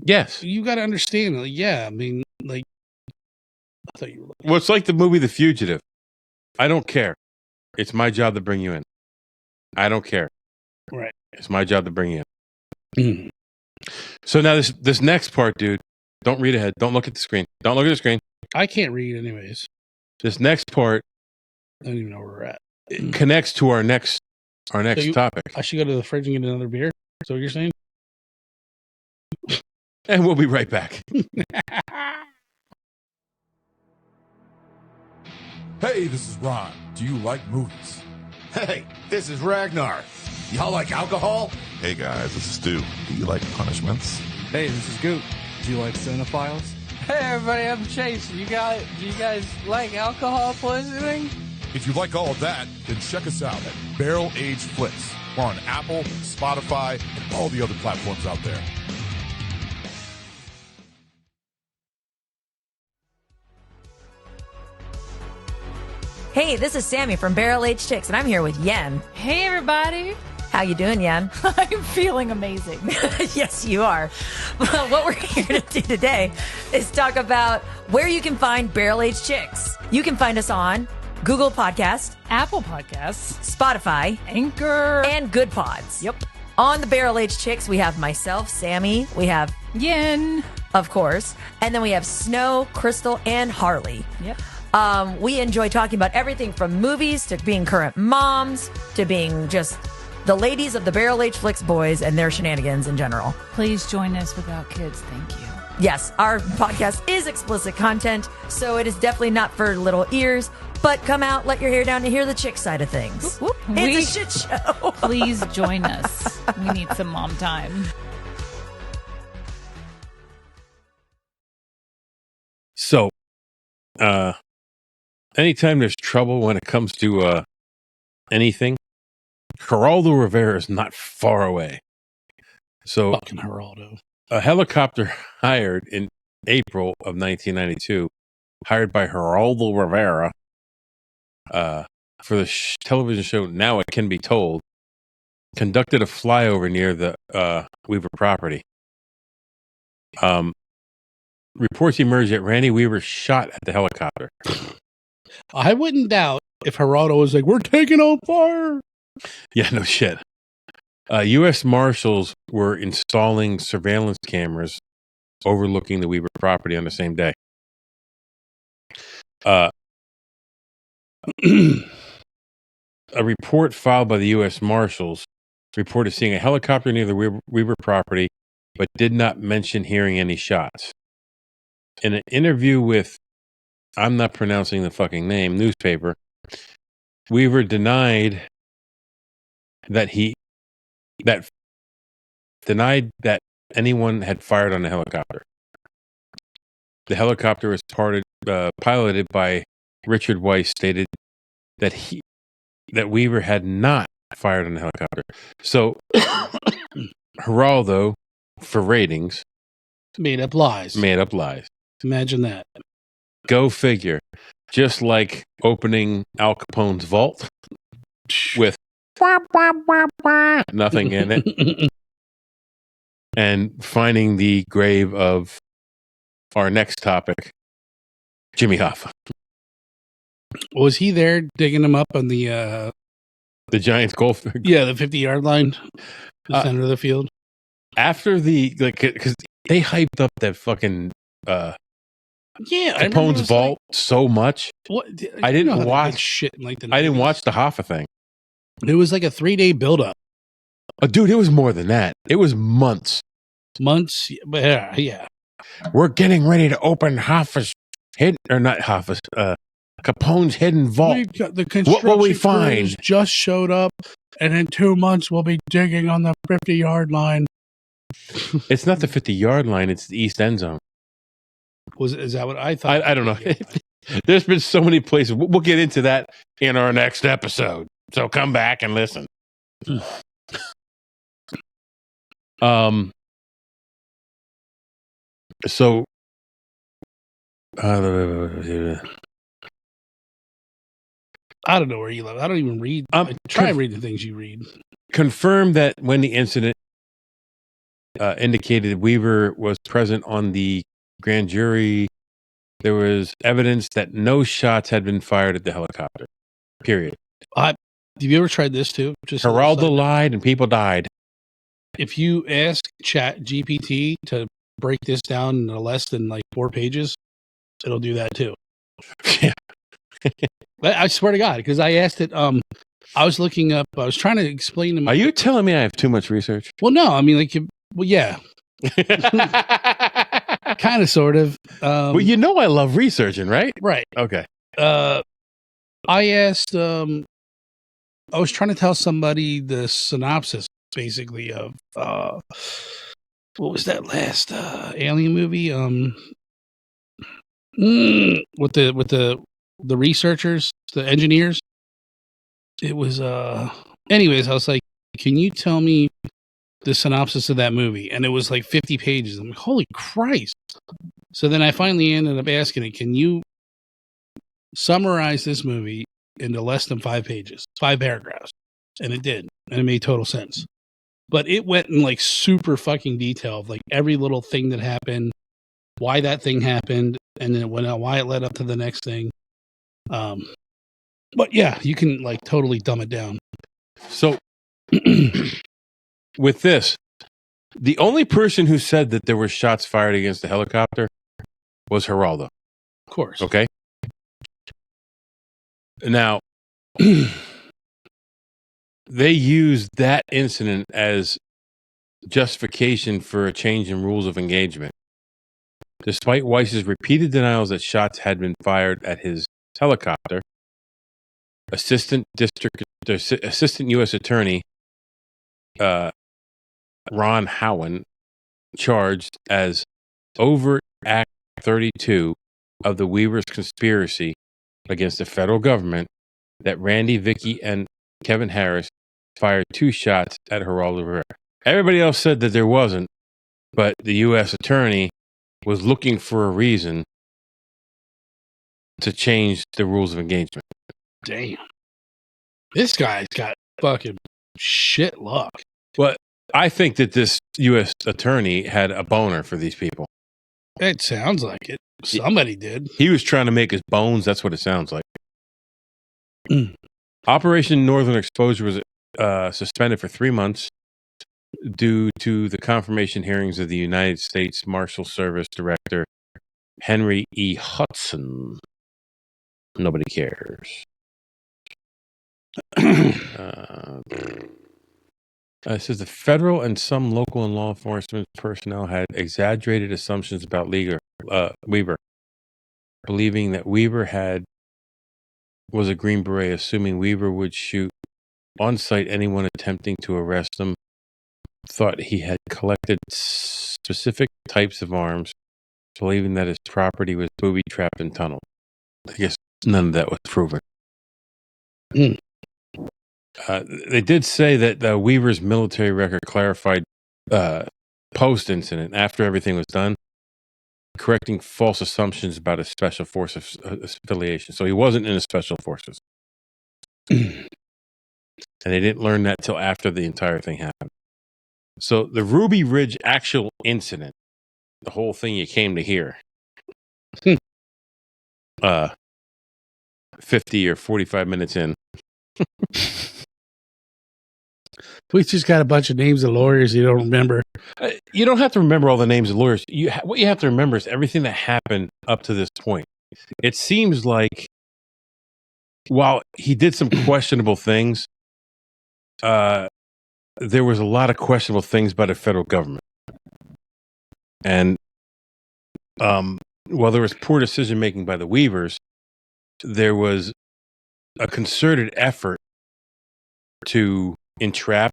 Yes. You got to understand. Like, yeah, I mean, like... I thought you were... Well, it's like the movie The Fugitive. I don't care. It's my job to bring you in. I don't care. Right. It's my job to bring you in. Mm. So now this next part, dude, don't read ahead. Don't look at the screen. Don't look at the screen. I can't read anyways. This next part I don't even know where we're at. it connects to our next topic. I should go to the fridge and get another beer. Is that what you're saying? And we'll be right back. Hey, this is Ron. Do you like movies? Hey, this is Ragnar. Y'all like alcohol? Hey guys, this is Stu. Do you like punishments? Hey, this is Goot. Do you like cinephiles? Hey everybody, I'm Chase. Do you guys like alcohol poisoning? If you like all of that, then check us out at Barrel Aged Flicks. We're on Apple, Spotify, and all the other platforms out there. Hey, this is Sammy from Barrel Aged Chicks, and I'm here with Yen. Hey, everybody. How you doing, Yen? I'm feeling amazing. Yes, you are. Well, what we're here to do today is talk about where you can find Barrel Aged Chicks. You can find us on Google Podcast, Apple Podcasts, Spotify, Anchor, and Good Pods. Yep. On the Barrel Aged Chicks, we have myself, Sammy. We have Yen, of course. And then we have Snow, Crystal, and Harley. Yep. We enjoy talking about everything from movies to being current moms to being just the ladies of the Barrel Aged Flicks boys and their shenanigans in general. Please join us without kids. Thank you. Yes, our podcast is explicit content, so it is definitely not for little ears, but come out, let your hair down to hear the chick side of things. Whoop, whoop. It's a shit show. Please join us. We need some mom time. So, anytime there's trouble when it comes to anything, Geraldo Rivera is not far away. So, Fucking Geraldo. a helicopter hired in April of 1992, hired by Geraldo Rivera for the television show Now It Can Be Told, conducted a flyover near the Weaver property. Reports emerged that Randy Weaver shot at the helicopter. I wouldn't doubt if Geraldo was like, we're taking on fire. Yeah, no shit. U.S. Marshals were installing surveillance cameras overlooking the Weaver property on the same day. A report filed by the U.S. Marshals reported seeing a helicopter near the Weaver property, but did not mention hearing any shots. In an interview with, I'm not pronouncing the fucking name, newspaper, Weaver denied that anyone had fired on the helicopter. The helicopter was piloted by Richard Weiss, stated that Weaver had not fired on the helicopter. So Geraldo, for ratings, Made up lies. Imagine that. Go figure. Just like opening Al Capone's vault with nothing in it, and finding the grave of our next topic, Jimmy Hoffa. Was he there digging him up on the Giants golf? Yeah, the 50-yard line, the center of the field. After because they hyped up that fucking Capone's vault so much. What? I didn't watch shit in like the 90s. I didn't watch the Hoffa thing. It was like a 3-day buildup. Oh, dude, it was more than that. It was months. Months, but yeah. We're getting ready to open Hoffa's Capone's hidden vault. We've got the construction what will we find? crews just showed up, and in 2 months we'll be digging on the 50-yard line. It's not the 50-yard line; it's the east end zone. Is that what I thought? I don't know. There's been so many places. We'll get into that in our next episode. So come back and listen. So, I don't know where you live. I don't even read. Try and read the things you read. Confirmed that when the incident indicated Weaver was present on the grand jury, there was evidence that no shots had been fired at the helicopter. Period. Have you ever tried this too? Just Geraldo lied and people died. If you ask Chat GPT to break this down into less than like 4 pages, it'll do that too. Yeah. I swear to God, because I asked it. I was looking up. I was trying to explain to me. Are you telling me I have too much research? Well, no. I mean, like, well, yeah, kind of, sort of. Well, you know, I love researching, right? Right. Okay. I asked. I was trying to tell somebody the synopsis, basically, of what was that last alien movie? With the researchers, the engineers. It was anyways, I was like, can you tell me the synopsis of that movie? And it was like 50 pages. I'm like, holy Christ. So then I finally ended up asking it, can you summarize this movie into less than 5 pages, 5 paragraphs? And it did. And it made total sense. But it went in like super fucking detail of like every little thing that happened, why that thing happened, and then why it led up to the next thing. But yeah, you can like totally dumb it down. So with this, the only person who said that there were shots fired against the helicopter was Geraldo. Of course. Okay. Now, they used that incident as justification for a change in rules of engagement. Despite Weiss's repeated denials that shots had been fired at his helicopter, Assistant U.S. Attorney Ron Howen charged as overt Act 32 of the Weavers' conspiracy against the federal government that Randy, Vicky, and Kevin Harris fired 2 shots at Geraldo Rivera. Everybody else said that there wasn't, but the U.S. Attorney was looking for a reason to change the rules of engagement. Damn. This guy's got fucking shit luck. But I think that this U.S. Attorney had a boner for these people. It sounds like it. Somebody did. He was trying to make his bones. That's what it sounds like. Operation Northern Exposure was suspended for 3 months due to the confirmation hearings of the United States Marshal Service Director Henry E. Hudson. Nobody cares. It says the federal and some local and law enforcement personnel had exaggerated assumptions about Weaver, believing that Weaver was a Green Beret, assuming Weaver would shoot on sight anyone attempting to arrest him, thought he had collected specific types of arms, believing that his property was booby-trapped and tunneled. I guess none of that was proven. They did say that Weaver's military record clarified post-incident, after everything was done, correcting false assumptions about his special forces affiliation. So he wasn't in the special forces. And they didn't learn that till after the entire thing happened. So the Ruby Ridge actual incident, the whole thing you came to hear, 50 or 45 minutes in. We just got a bunch of names of lawyers you don't remember. You don't have to remember all the names of lawyers. What you have to remember is everything that happened up to this point. It seems like while he did some questionable things, there was a lot of questionable things by the federal government. And while there was poor decision-making by the Weavers, there was a concerted effort to entrap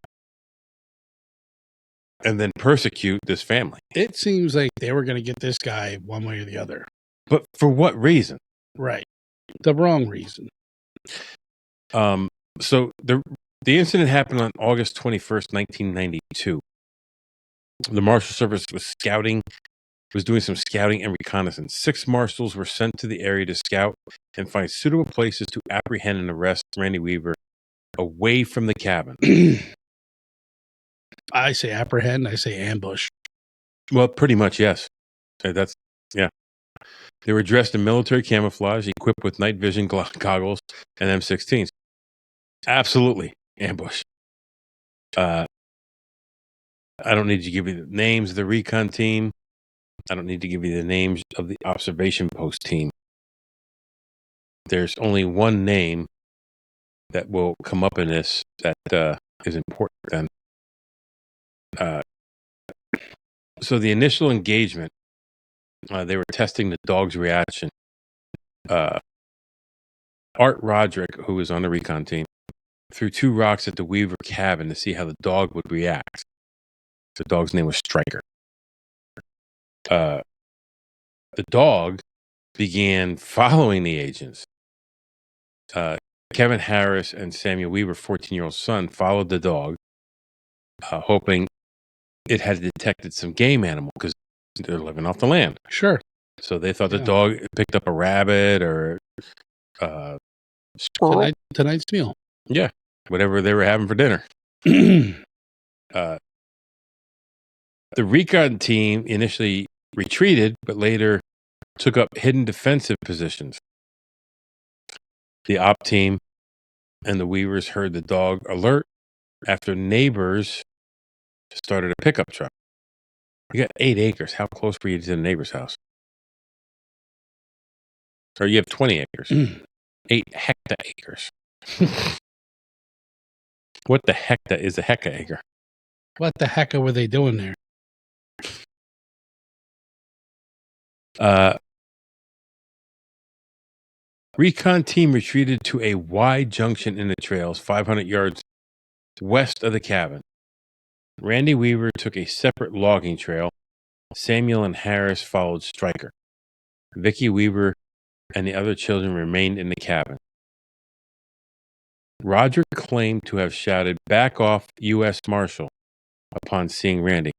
and then persecute this family. It seems like they were going to get this guy one way or the other. But for what reason? Right. The wrong reason. So the incident happened on August 21st, 1992. The Marshal Service was doing some scouting and reconnaissance. 6 marshals were sent to the area to scout and find suitable places to apprehend and arrest Randy Weaver away from the cabin. I say apprehend, I say ambush. Well, pretty much, yes. Yeah. They were dressed in military camouflage, equipped with night vision goggles and M16s. Absolutely. Ambush. I don't need to give you the names of the recon team. I don't need to give you the names of the observation post team. There's only one name that will come up in this that is important then. So the initial engagement, they were testing the dog's reaction. Art Roderick, who was on the recon team, threw 2 rocks at the Weaver cabin to see how the dog would react. The dog's name was Striker. The dog began following the agents. Kevin Harris and Samuel Weaver, 14-year-old son, followed the dog, hoping it had detected some game animal because they're living off the land. Sure. So they thought the dog picked up a rabbit or squirrel. Tonight's meal. Yeah, whatever they were having for dinner. The recon team initially retreated, but later took up hidden defensive positions. The op team and the Weavers heard the dog alert after neighbors started a pickup truck. You got 8 acres. How close were you to the neighbor's house? Or you have 20 acres. 8 hectares. What the heck is a hectare? What the heck were they doing there? Recon team retreated to a wide junction in the trails 500 yards west of the cabin. Randy Weaver took a separate logging trail. Samuel and Harris followed Striker. Vicky Weaver and the other children remained in the cabin. Roger claimed to have shouted, "Back off, U.S. Marshal," upon seeing Randy.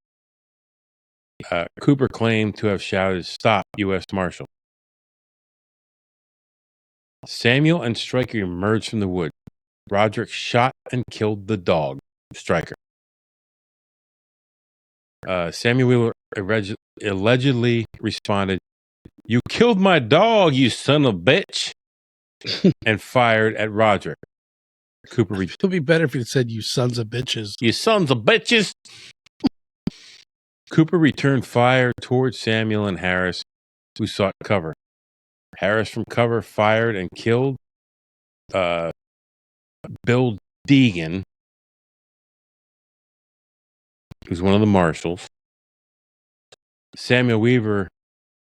Cooper claimed to have shouted, "Stop, U.S. Marshal." Samuel and Striker emerged from the wood. Roderick shot and killed the dog, Striker. Samuel allegedly responded, "You killed my dog, you son of a bitch," and fired at Roderick. Cooper It would be better if you said, "You sons of bitches." You sons of bitches. Cooper returned fire towards Samuel and Harris, who sought cover. Harris from cover fired and killed Bill Deegan, who's one of the marshals. Samuel Weaver,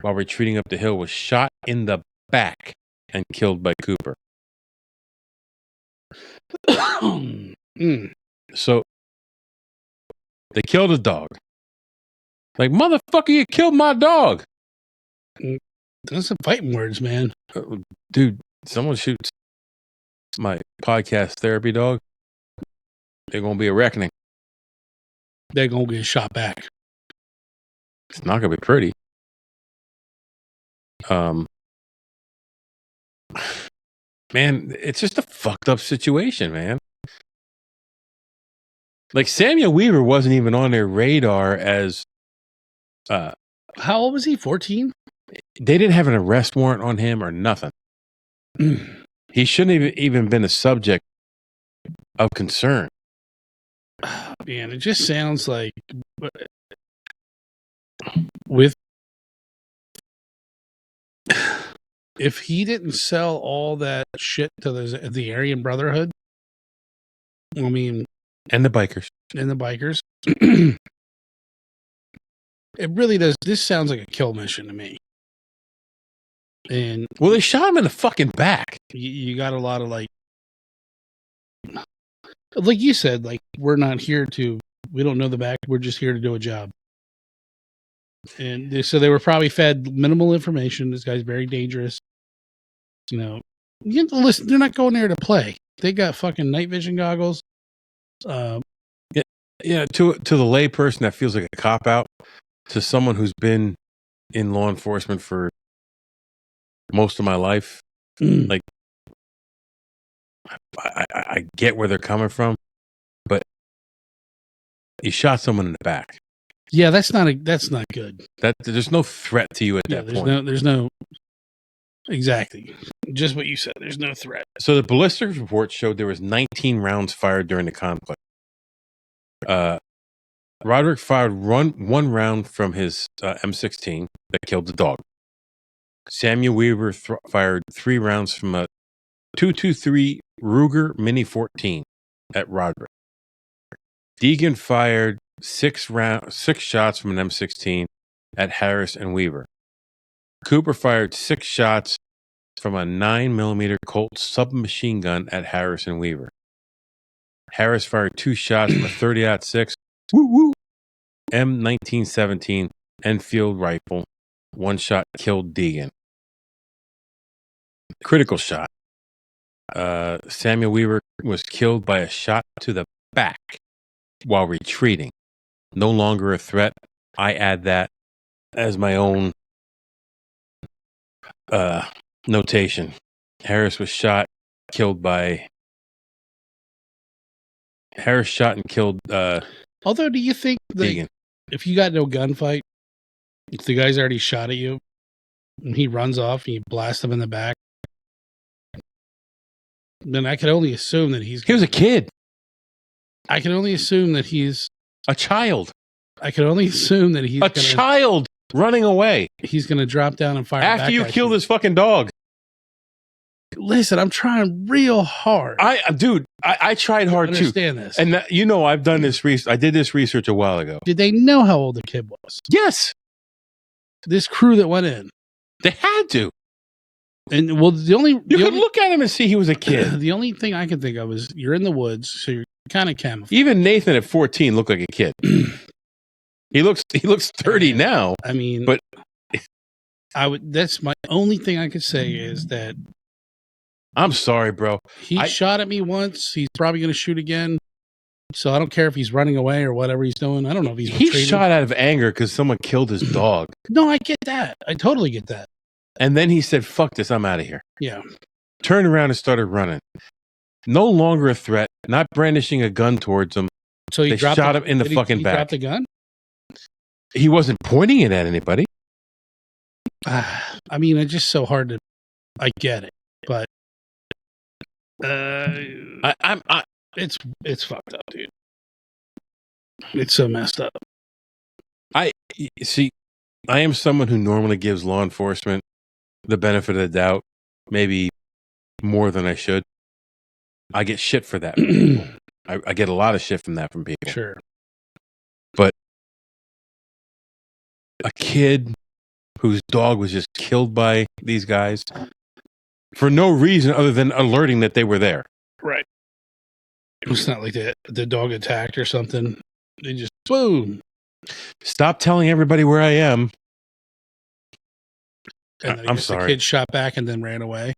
while retreating up the hill, was shot in the back and killed by Cooper. So they killed a dog. Like, motherfucker, you killed my dog. Those some fighting words, man. Dude, someone shoots my podcast therapy dog, they're going to be a reckoning. They're going to get shot back. It's not going to be pretty. Man, it's just a fucked up situation, man. Like, Samuel Weaver wasn't even on their radar as... How old was he? 14? They didn't have an arrest warrant on him or nothing. He shouldn't have even been a subject of concern. Man, it just sounds like with if he didn't sell all that shit to the Aryan Brotherhood, I mean, and the bikers, it really does. This sounds like a kill mission to me. And well, they shot him in the fucking back. You got a lot of like you said, like, we don't know the back. We're just here to do a job. And so they were probably fed minimal information. This guy's very dangerous. You have to listen. They're not going there to play. They got fucking night vision goggles. Yeah. To the lay person, that feels like a cop out. To someone who's been in law enforcement for most of my life, like, I get where they're coming from, but you shot someone in the back. Yeah, that's not good. That there's no threat to you at that point. There's no exactly. Just what you said. There's no threat. So the ballistics report showed there was 19 rounds fired during the conflict. Roderick fired one round from his M16 that killed the dog. Samuel Weaver fired 3 rounds from a .223 Ruger Mini 14 at Roderick. Deegan fired 6 shots from an M16 at Harris and Weaver. Cooper fired 6 shots from a 9mm Colt submachine gun at Harris and Weaver. Harris fired 2 shots from a 30-06 M1917 Enfield rifle. 1 shot killed Deegan. Critical shot. Samuel Weaver was killed by a shot to the back while retreating. No longer a threat. I add that as my own notation. Harris shot and killed. Although, do you think that if you got no gunfight, if the guy's already shot at you and he runs off and you blast him in the back, then I can only assume that he was a kid. I can only assume that he's a child. I can only assume that he's a child running away. He's going to drop down and fire after you kill this fucking dog. Listen, I'm trying real hard. I tried hard too. Understand this, and I've done this research. I did this research a while ago. Did they know how old the kid was? Yes. This crew that went in, they had to. And well, you could look at him and see he was a kid. The only thing I could think of is you're in the woods, so you're kind of camouflaged. Even Nathan at 14 looked like a kid. He looks 30 now. I mean, but that's my only thing I could say is that I'm sorry, bro. He shot at me once. He's probably going to shoot again. So I don't care if he's running away or whatever he's doing. I don't know if he's retreating. He shot out of anger because someone killed his dog. No, I get that. I totally get that. And then he said, "Fuck this, I'm out of here." Yeah. Turned around and started running. No longer a threat. Not brandishing a gun towards him. So he shot him in the fucking back. He dropped the gun? He wasn't pointing it at anybody. I mean, it's just so hard to. I get it, but it's fucked up, dude. It's so messed up. I am someone who normally gives law enforcement the benefit of the doubt, maybe more than I should. I get shit for that. I get a lot of shit from people. Sure. But a kid whose dog was just killed by these guys for no reason other than alerting that they were there. Right. It's not like the dog attacked or something. They just, boom. Stop telling everybody where I am. And I'm sorry. The kid shot back and then ran away.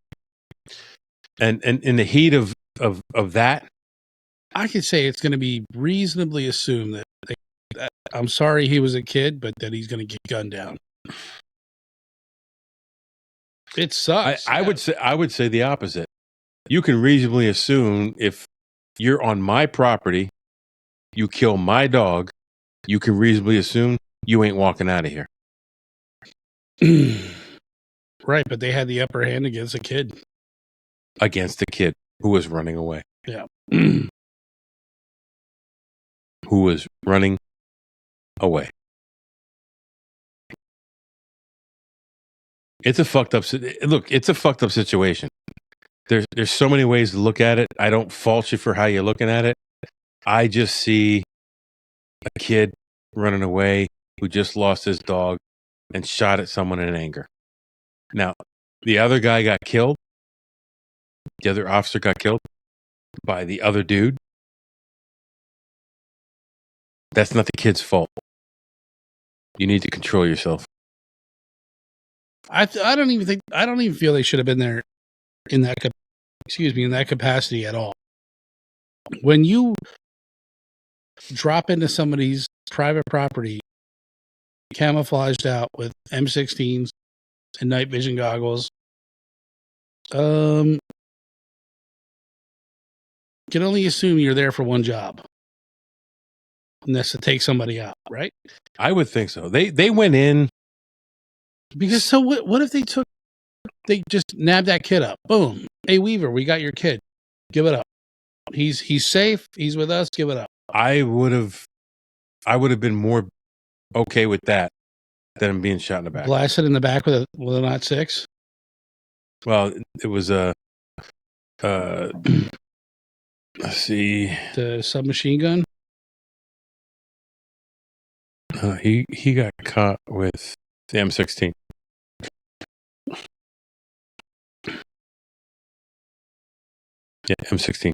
And in the heat of that, I could say it's going to be reasonably assumed that I'm sorry he was a kid, but that he's going to get gunned down. It sucks. I would say the opposite. You can reasonably assume if you're on my property, you kill my dog, you can reasonably assume you ain't walking out of here. Right, but they had the upper hand against a kid. Against a kid who was running away. Yeah. Who was running away. It's a fucked up situation. There's so many ways to look at it. I don't fault you for how you're looking at it. I just see a kid running away who just lost his dog and shot at someone in anger. Now, the other guy got killed. The other officer got killed by the other dude. That's not the kid's fault. You need to control yourself. I don't even feel they should have been there in that capacity at all. When you drop into somebody's private property, camouflaged out with M16s and night vision goggles, can only assume you're there for one job. And that's to take somebody out, right? I would think so. They went in because so what if they took They just nab that kid up. Boom. Hey, Weaver, we got your kid. Give it up. He's safe. He's with us. Give it up. I would have been more okay with that than him being shot in the back. Blasted in the back with a .06. 6. Well, it was a let's see, the submachine gun. He got caught with the M16. Yeah, M16.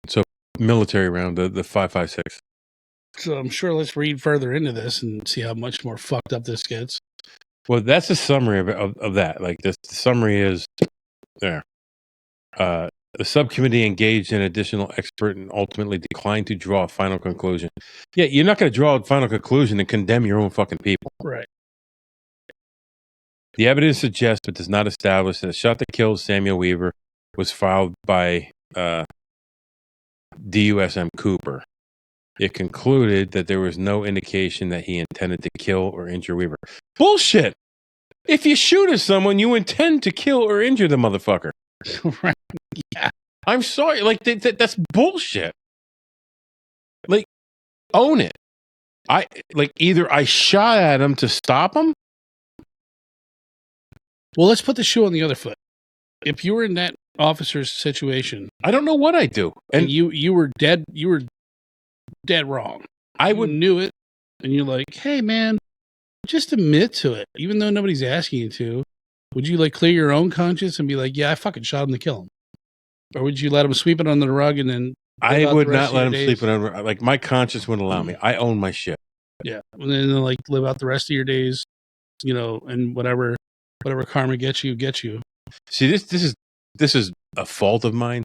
So military round, the 5.56. So I'm sure let's read further into this and see how much more fucked up this gets. Well, that's a summary of that. Like the summary is there. The subcommittee engaged an additional expert and ultimately declined to draw a final conclusion. Yeah, you're not going to draw a final conclusion and condemn your own fucking people. Right. The evidence suggests but does not establish that the shot that killed Samuel Weaver was fired by DUSM Cooper. It concluded that there was no indication that he intended to kill or injure Weaver. Bullshit! If you shoot at someone, you intend to kill or injure the motherfucker. Right. Yeah. I'm sorry. Like, that's bullshit. Like, own it. Either I shot at him to stop him. Well, let's put the shoe on the other foot. If you were in that officer's situation, I don't know what I'd do. And you were dead wrong. I would knew it, and you're like, hey man, just admit to it, even though nobody's asking you to. Would you like clear your own conscience and be like, yeah, I fucking shot him to kill him? Or would you let him sweep it under the rug and then I would not let him sleep it under, like, my conscience wouldn't allow me. I own my shit. Yeah. And then like live out the rest of your days, and whatever karma gets you. See, this is a fault of mine,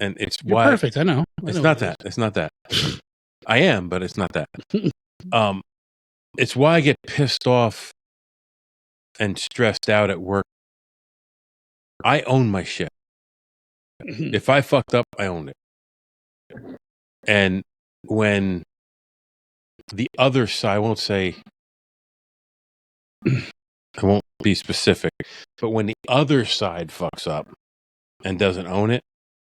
and it's You're why perfect. I know. It's not that. It's not that. I am, but it's not that. It's why I get pissed off and stressed out at work. I own my shit. If I fucked up, I owned it. And when the other side, I won't say, I won't be specific, but when the other side fucks up and doesn't own it,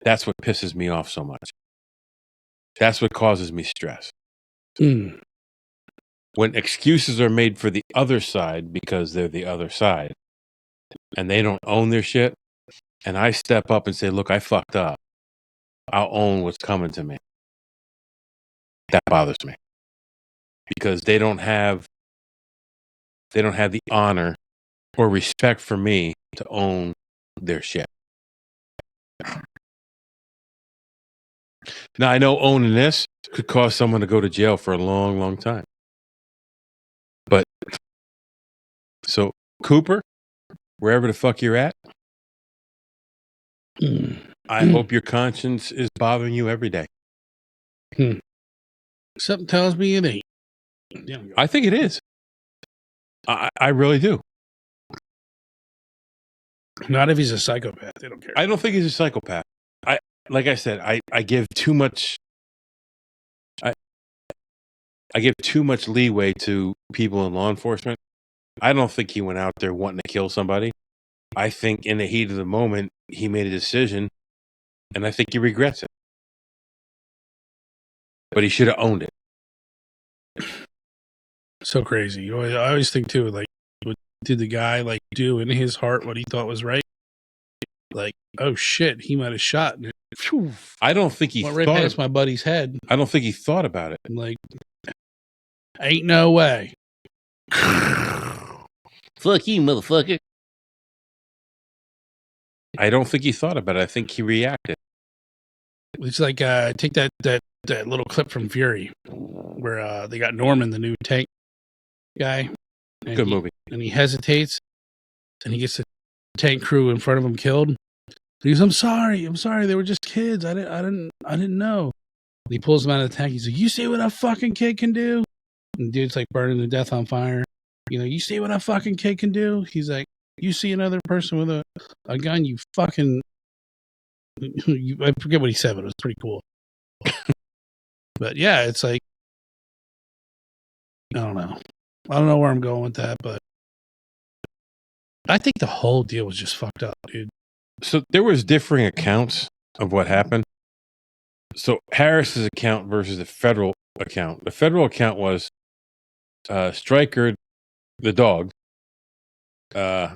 that's what pisses me off so much. That's what causes me stress. Mm. When excuses are made for the other side because they're the other side and they don't own their shit, and I step up and say, look, I fucked up. I'll own what's coming to me. That bothers me. Because they don't have the honor or respect for me to own their shit. Now, I know owning this could cause someone to go to jail for a long, long time. But, so, Cooper, wherever the fuck you're at, I hope your conscience is bothering you every day. Something tells me it ain't. I think it is. I really do. Not if he's a psychopath. They don't care. I don't think he's a psychopath. Like I said, I give too much. I give too much leeway to people in law enforcement. I don't think he went out there wanting to kill somebody. I think in the heat of the moment, he made a decision, and I think he regrets it. But he should have owned it. So crazy. I always think too, like, did the guy like do in his heart what he thought was right? Like, oh shit, he might have shot. And it, I don't think he went right past my buddy's head. I don't think he thought about it. I'm like, ain't no way. Fuck you, motherfucker. I don't think he thought about it. I think he reacted. It's like take that little clip from Fury where they got Norman, the new tank guy. Good movie. And he hesitates, and he gets the tank crew in front of him killed. He goes, I'm sorry, they were just kids. I didn't know. And he pulls them out of the tank. He's like, you see what a fucking kid can do? And the dude's like burning to death on fire. You see what a fucking kid can do? He's like, you see another person with a gun, you fucking... I forget what he said, but it was pretty cool. But yeah, it's like, I don't know where I'm going with that, but I think the whole deal was just fucked up, dude. So there was differing accounts of what happened. So Harris's account versus the federal account. The federal account was Stryker, the dog.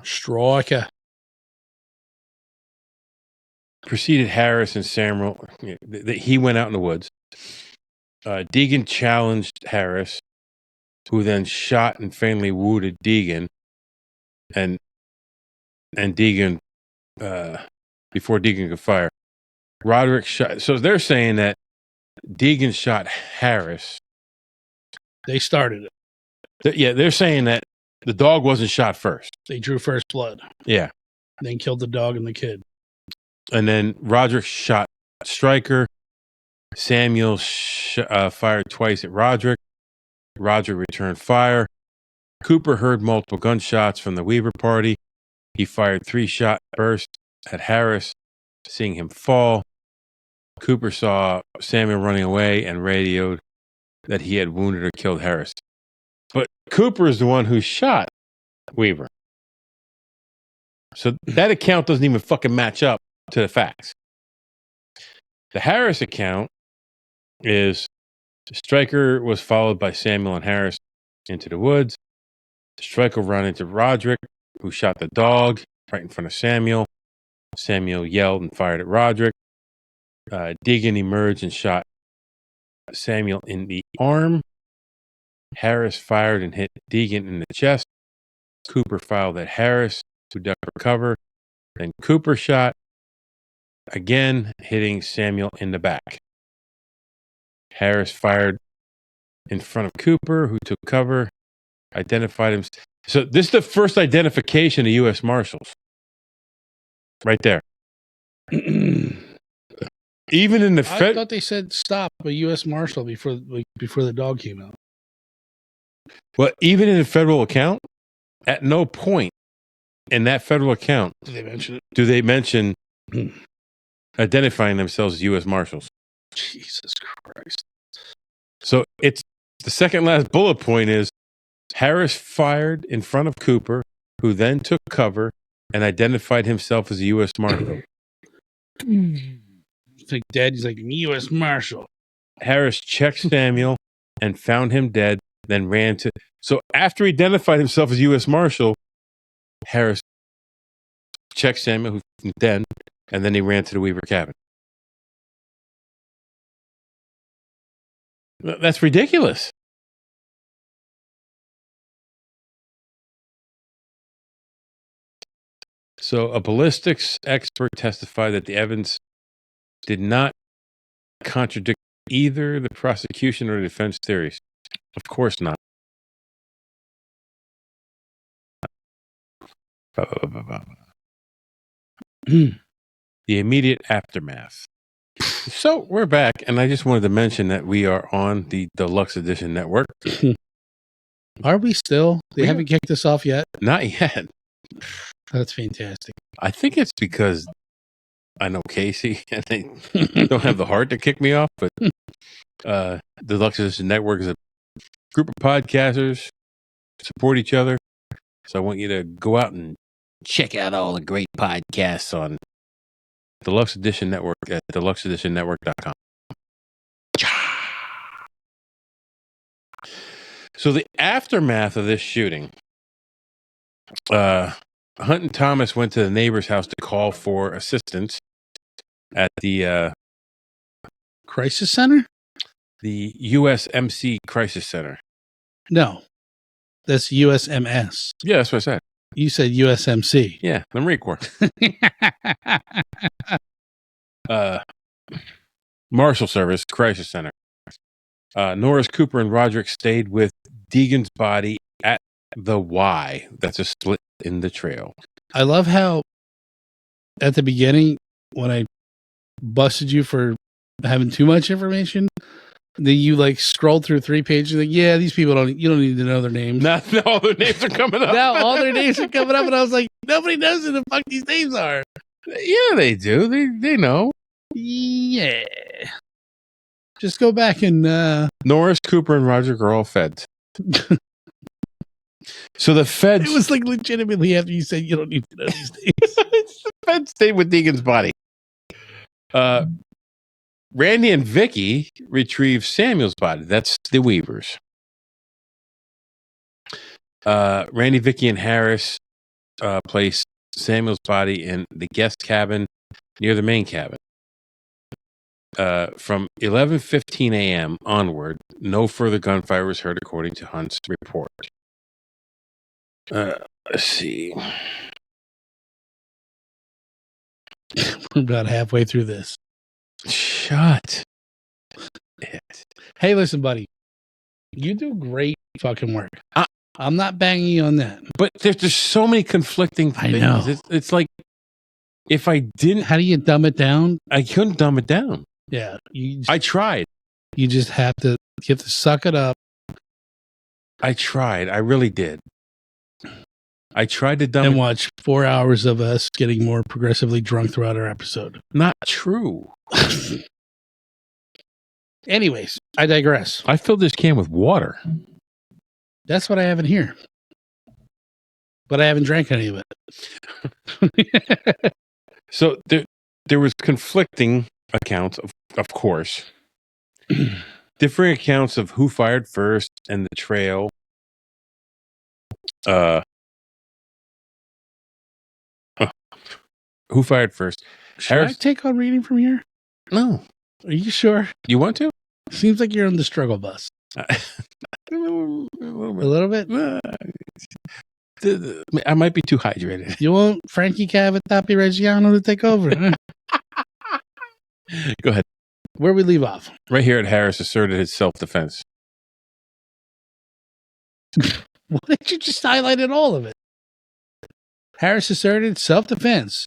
Striker. Preceded Harris and Samuel. He went out in the woods. Deegan challenged Harris, who then shot and fatally wounded Deegan. And Deegan, before Deegan could fire, Roderick shot. So they're saying that Deegan shot Harris. They started it. Yeah, they're saying that the dog wasn't shot first. They drew first blood. Yeah. Then killed the dog and the kid. And then Roderick shot Stryker. Samuel fired twice at Roderick. Roderick returned fire. Cooper heard multiple gunshots from the Weaver party. He fired 3-shot bursts at Harris, seeing him fall. Cooper saw Samuel running away and radioed that he had wounded or killed Harris. But Cooper is the one who shot Weaver. So that account doesn't even fucking match up to the facts. The Harris account is Stryker was followed by Samuel and Harris into the woods. Stryker ran into Roderick, who shot the dog right in front of Samuel. Samuel yelled and fired at Roderick. Deegan emerged and shot Samuel in the arm. Harris fired and hit Deegan in the chest. Cooper fired at Harris, who ducked for cover. Then Cooper shot, again hitting Samuel in the back. Harris fired in front of Cooper, who took cover, identified him. So this is the first identification of U.S. Marshals. Right there. Even in the I thought they said stop a U.S. Marshal before the dog came out. Well, even in the federal account, at no point in that federal account do they mention it? Do they mention identifying themselves as U.S. Marshals? Jesus Christ. So it's the second last bullet point is Harris fired in front of Cooper, who then took cover and identified himself as a U.S. Marshal. It's like Dad, he's like, U.S. Marshal. Harris checked Samuel and found him dead, then ran to... So after he identified himself as U.S. Marshal, Harris checked Samuel, who's dead, and then he ran to the Weaver cabin. That's ridiculous. So a ballistics expert testified that the evidence did not contradict either the prosecution or defense theories. Of course not. The immediate aftermath. So we're back, and I just wanted to mention that we are on the Deluxe Edition Network. Are we still? They haven't kicked us off yet? Not yet. That's fantastic. I think it's because I know Casey, and they don't have the heart to kick me off, but Deluxe Edition Network is a group of podcasters support each other. So I want you to go out and check out all the great podcasts on Deluxe Edition Network at deluxeeditionnetwork.com. So the aftermath of this shooting, Hunt and Thomas went to the neighbor's house to call for assistance at the Crisis Center? The USMC Crisis Center. No, that's USMS. Yeah, that's what I said. You said USMC. Yeah, the Marine Corps. Marshal Service Crisis Center. Norris, Cooper, and Roderick stayed with Deegan's body at the Y. That's a split in the trail. I love how at the beginning, when I busted you for having too much information, then you like scrolled through 3 pages. Like, yeah, these people you don't need to know their names. Now all their names are coming up. Now all their names are coming up, and I was like, nobody knows who the fuck these names are. Yeah, they do. They know. Yeah. Just go back and Norris, Cooper, and Roderick are all feds. So the feds. It was like legitimately after you said you don't need to know these things. The feds stayed with Deegan's body. Randy and Vicky retrieved Samuel's body. That's the Weavers. Randy, Vicky, and Harris placed Samuel's body in the guest cabin near the main cabin. From 11:15 a.m. onward, no further gunfire was heard, according to Hunt's report. Let's see. We're about halfway through this. Shut it. Hey, listen, buddy. You do great fucking work. I'm not banging you on that. But there's just so many conflicting things. I know. It's like, if I didn't... How do you dumb it down? I couldn't dumb it down. Yeah. I tried. You just have to suck it up. I tried. I really did. I tried to dumb it. And watch 4 hours of us getting more progressively drunk throughout our episode. Not true. Anyways, I digress. I filled this can with water. That's what I have in here. But I haven't drank any of it. So there was conflicting accounts, of course. Differing accounts of who fired first and the trail. Who fired first? Should I take on reading from here? No. Are you sure? You want to? Seems like you're on the struggle bus. A little bit? I might be too hydrated. You want Frankie Cavatapi Reggiano to take over? Huh? Go ahead. Where we leave off? Right here at Harris asserted his self-defense. Why didn't you just highlight all of it? Harris asserted self-defense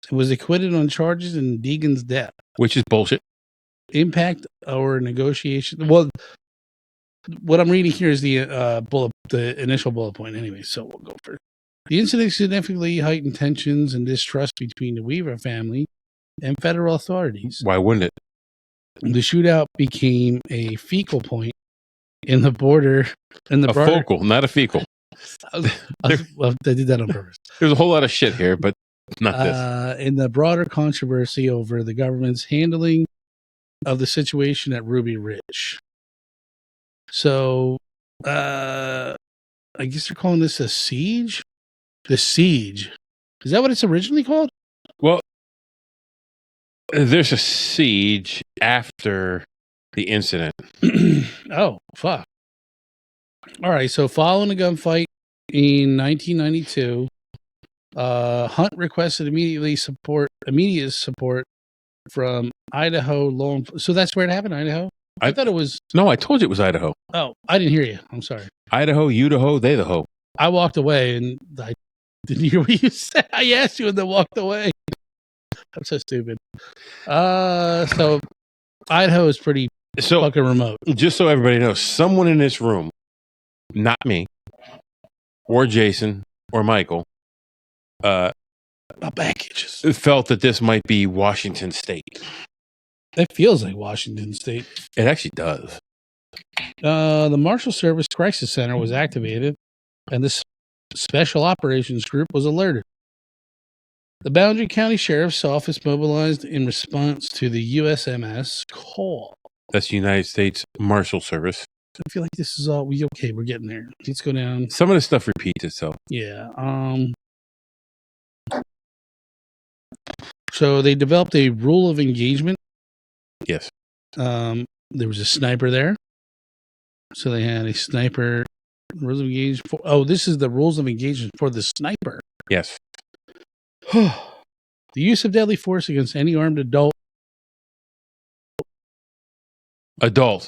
and was acquitted on charges in Deegan's death. Which is bullshit. Impact our negotiation. Well, what I'm reading here is the initial bullet point anyway, so we'll go first. The incident significantly heightened tensions and distrust between the Weaver family and federal authorities. Why wouldn't it? The shootout became a fecal point in the border. Focal, not a fecal. Well, I did that on purpose. There's a whole lot of shit here, but not this. In the broader controversy over the government's handling of the situation at Ruby Ridge. So, I guess they're calling this a siege? The siege. Is that what it's originally called? Well, there's a siege after the incident. Oh, fuck. All right, so following a gunfight in 1992, Hunt requested immediate support from Idaho law enforcement. So that's where it happened, Idaho? I thought it was... No, I told you it was Idaho. Oh, I didn't hear you. I'm sorry. Idaho, Idaho, they the ho. I walked away and I didn't hear what you said. I asked you and then walked away. I'm so stupid. So Idaho is pretty fucking remote. Just so everybody knows, someone in this room, not me, or Jason, or Michael, felt that this might be Washington State. It feels like Washington State. It actually does. The Marshal Service Crisis Center was activated, and the Special Operations Group was alerted. The Boundary County Sheriff's Office mobilized in response to the USMS call. That's United States Marshal Service. I feel like this is all okay. We're getting there. Let's go down. Some of the stuff repeats itself. Yeah. So they developed a rule of engagement. Yes. There was a sniper there. So they had a sniper. Rules of engagement. This is the rules of engagement for the sniper. Yes. The use of deadly force against any armed adult. Adult.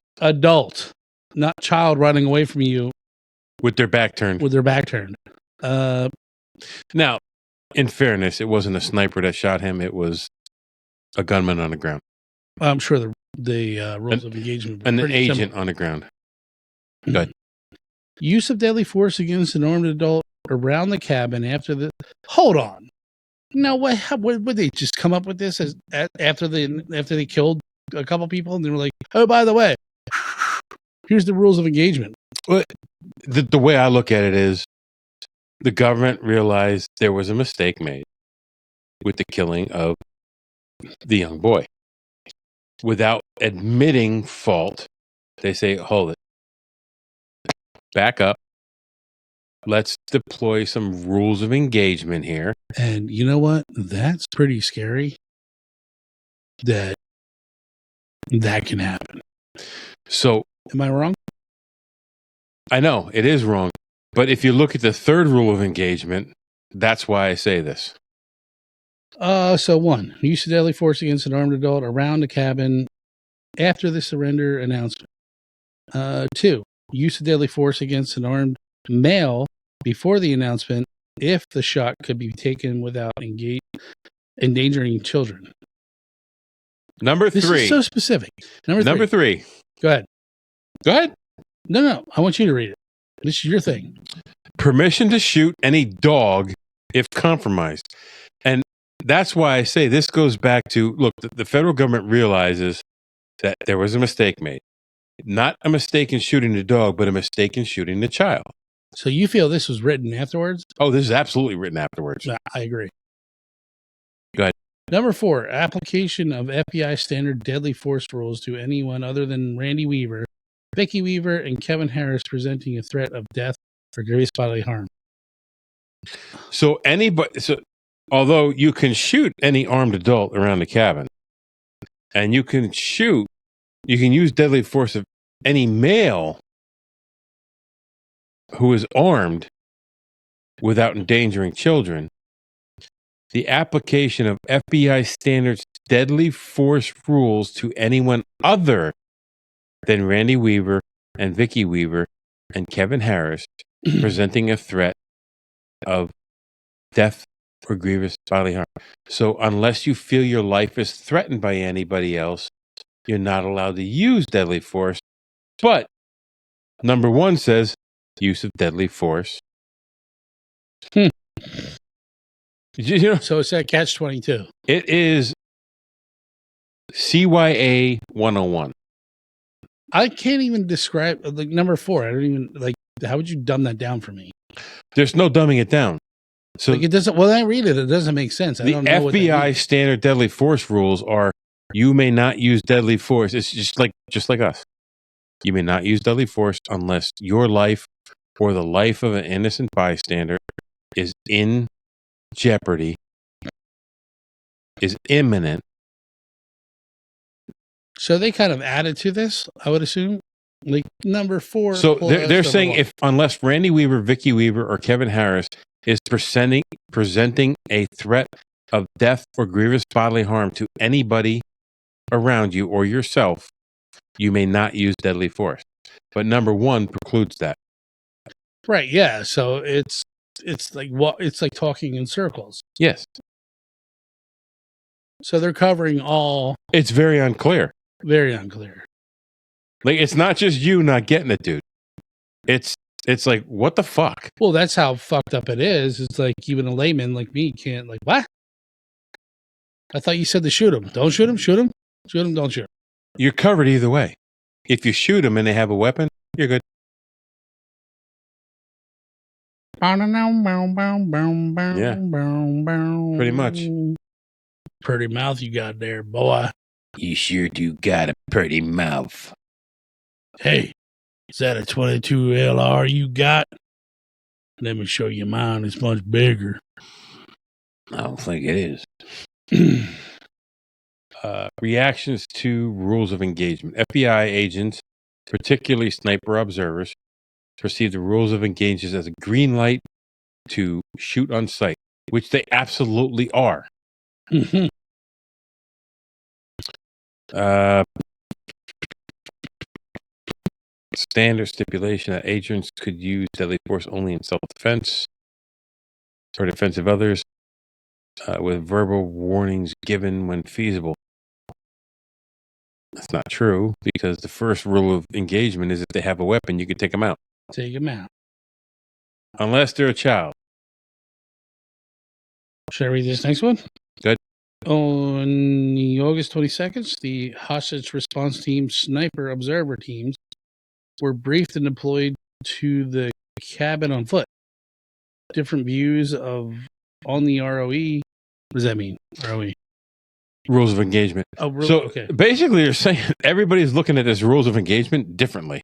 Not child running away from you. With their back turned. Now, in fairness, it wasn't a sniper that shot him. It was a gunman on the ground. I'm sure the rules of engagement. And an agent on the ground. Go ahead. Use of deadly force against an armed adult around the cabin after the... Hold on. Now, what would they just come up with this after they killed a couple people and they were like, oh, by the way, here's the rules of engagement. The way I look at it is the government realized there was a mistake made with the killing of the young boy. Without admitting fault, they say, hold it. Back up. Let's deploy some rules of engagement here. And you know what? That's pretty scary that can happen. So, am I wrong? I know it is wrong. But if you look at the third rule of engagement, that's why I say this. So 1, use of deadly force against an armed adult around the cabin after the surrender announcement. 2, use of deadly force against an armed male before the announcement if the shot could be taken without endangering children. Number 3. This is so specific. Number 3. Go ahead. Go ahead. No. I want you to read it. This is your thing. Permission to shoot any dog if compromised. And that's why I say this goes back to, look, the federal government realizes that there was a mistake made. Not a mistake in shooting the dog, but a mistake in shooting the child. So you feel this was written afterwards? Oh, this is absolutely written afterwards. I agree. Go ahead. Number 4, application of FBI standard deadly force rules to anyone other than Randy Weaver, Vicky Weaver, and Kevin Harris presenting a threat of death or grievous bodily harm. So although you can shoot any armed adult around the cabin, and you can use deadly force of any male who is armed without endangering children, the application of FBI standards deadly force rules to anyone other than Randy Weaver and Vicky Weaver and Kevin Harris presenting a threat of death or grievous bodily harm. So unless you feel your life is threatened by anybody else, you're not allowed to use deadly force. But number 1 says use of deadly force. You know, so it's that catch-22. It is CYA 101. I can't even describe like number 4. I don't even like. How would you dumb that down for me? There's no dumbing it down. So like it doesn't. When I read it, it doesn't make sense. I the don't know FBI standard deadly force rules are: you may not use deadly force. It's just like us. You may not use deadly force unless your life or the life of an innocent bystander is in jeopardy, is imminent. So they kind of added to this, I would assume, like number 4. So they're saying unless Randy Weaver, Vicky Weaver, or Kevin Harris is presenting a threat of death or grievous bodily harm to anybody around you or yourself, you may not use deadly force. But number 1 precludes that. Right. Yeah. So it's like it's like talking in circles. Yes. So they're covering all. It's very unclear. Very unclear. Like it's not just you not getting it, dude. It's like, what the fuck? Well, that's how fucked up it is. It's like even a layman like me can't like, what? I thought you said to shoot him. Don't shoot him. Shoot him. Shoot him. Don't shoot him. You're covered either way. If you shoot them and they have a weapon, you're good. Yeah. Pretty much. Pretty mouth you got there, boy. You sure do got a pretty mouth. Hey, is that a 22 LR you got? Let me show you mine. It's much bigger. I don't think it is. Reactions to rules of engagement. FBI agents, particularly sniper observers, perceive the rules of engagement as a green light to shoot on sight, which they absolutely are. Mm-hmm. Standard stipulation that agents could use deadly force only in self-defense or defense of others, with verbal warnings given when feasible. That's not true, because the first rule of engagement is if they have a weapon, you can take them out. Take them out. Unless they're a child. Should I read this next one? Good. On August 22nd, the hostage response team sniper observer teams were briefed and deployed to the cabin on foot. different views of on the ROE. What does that mean? ROE. Rules of engagement. Oh, Okay. Basically, you're saying everybody's looking at this rules of engagement differently.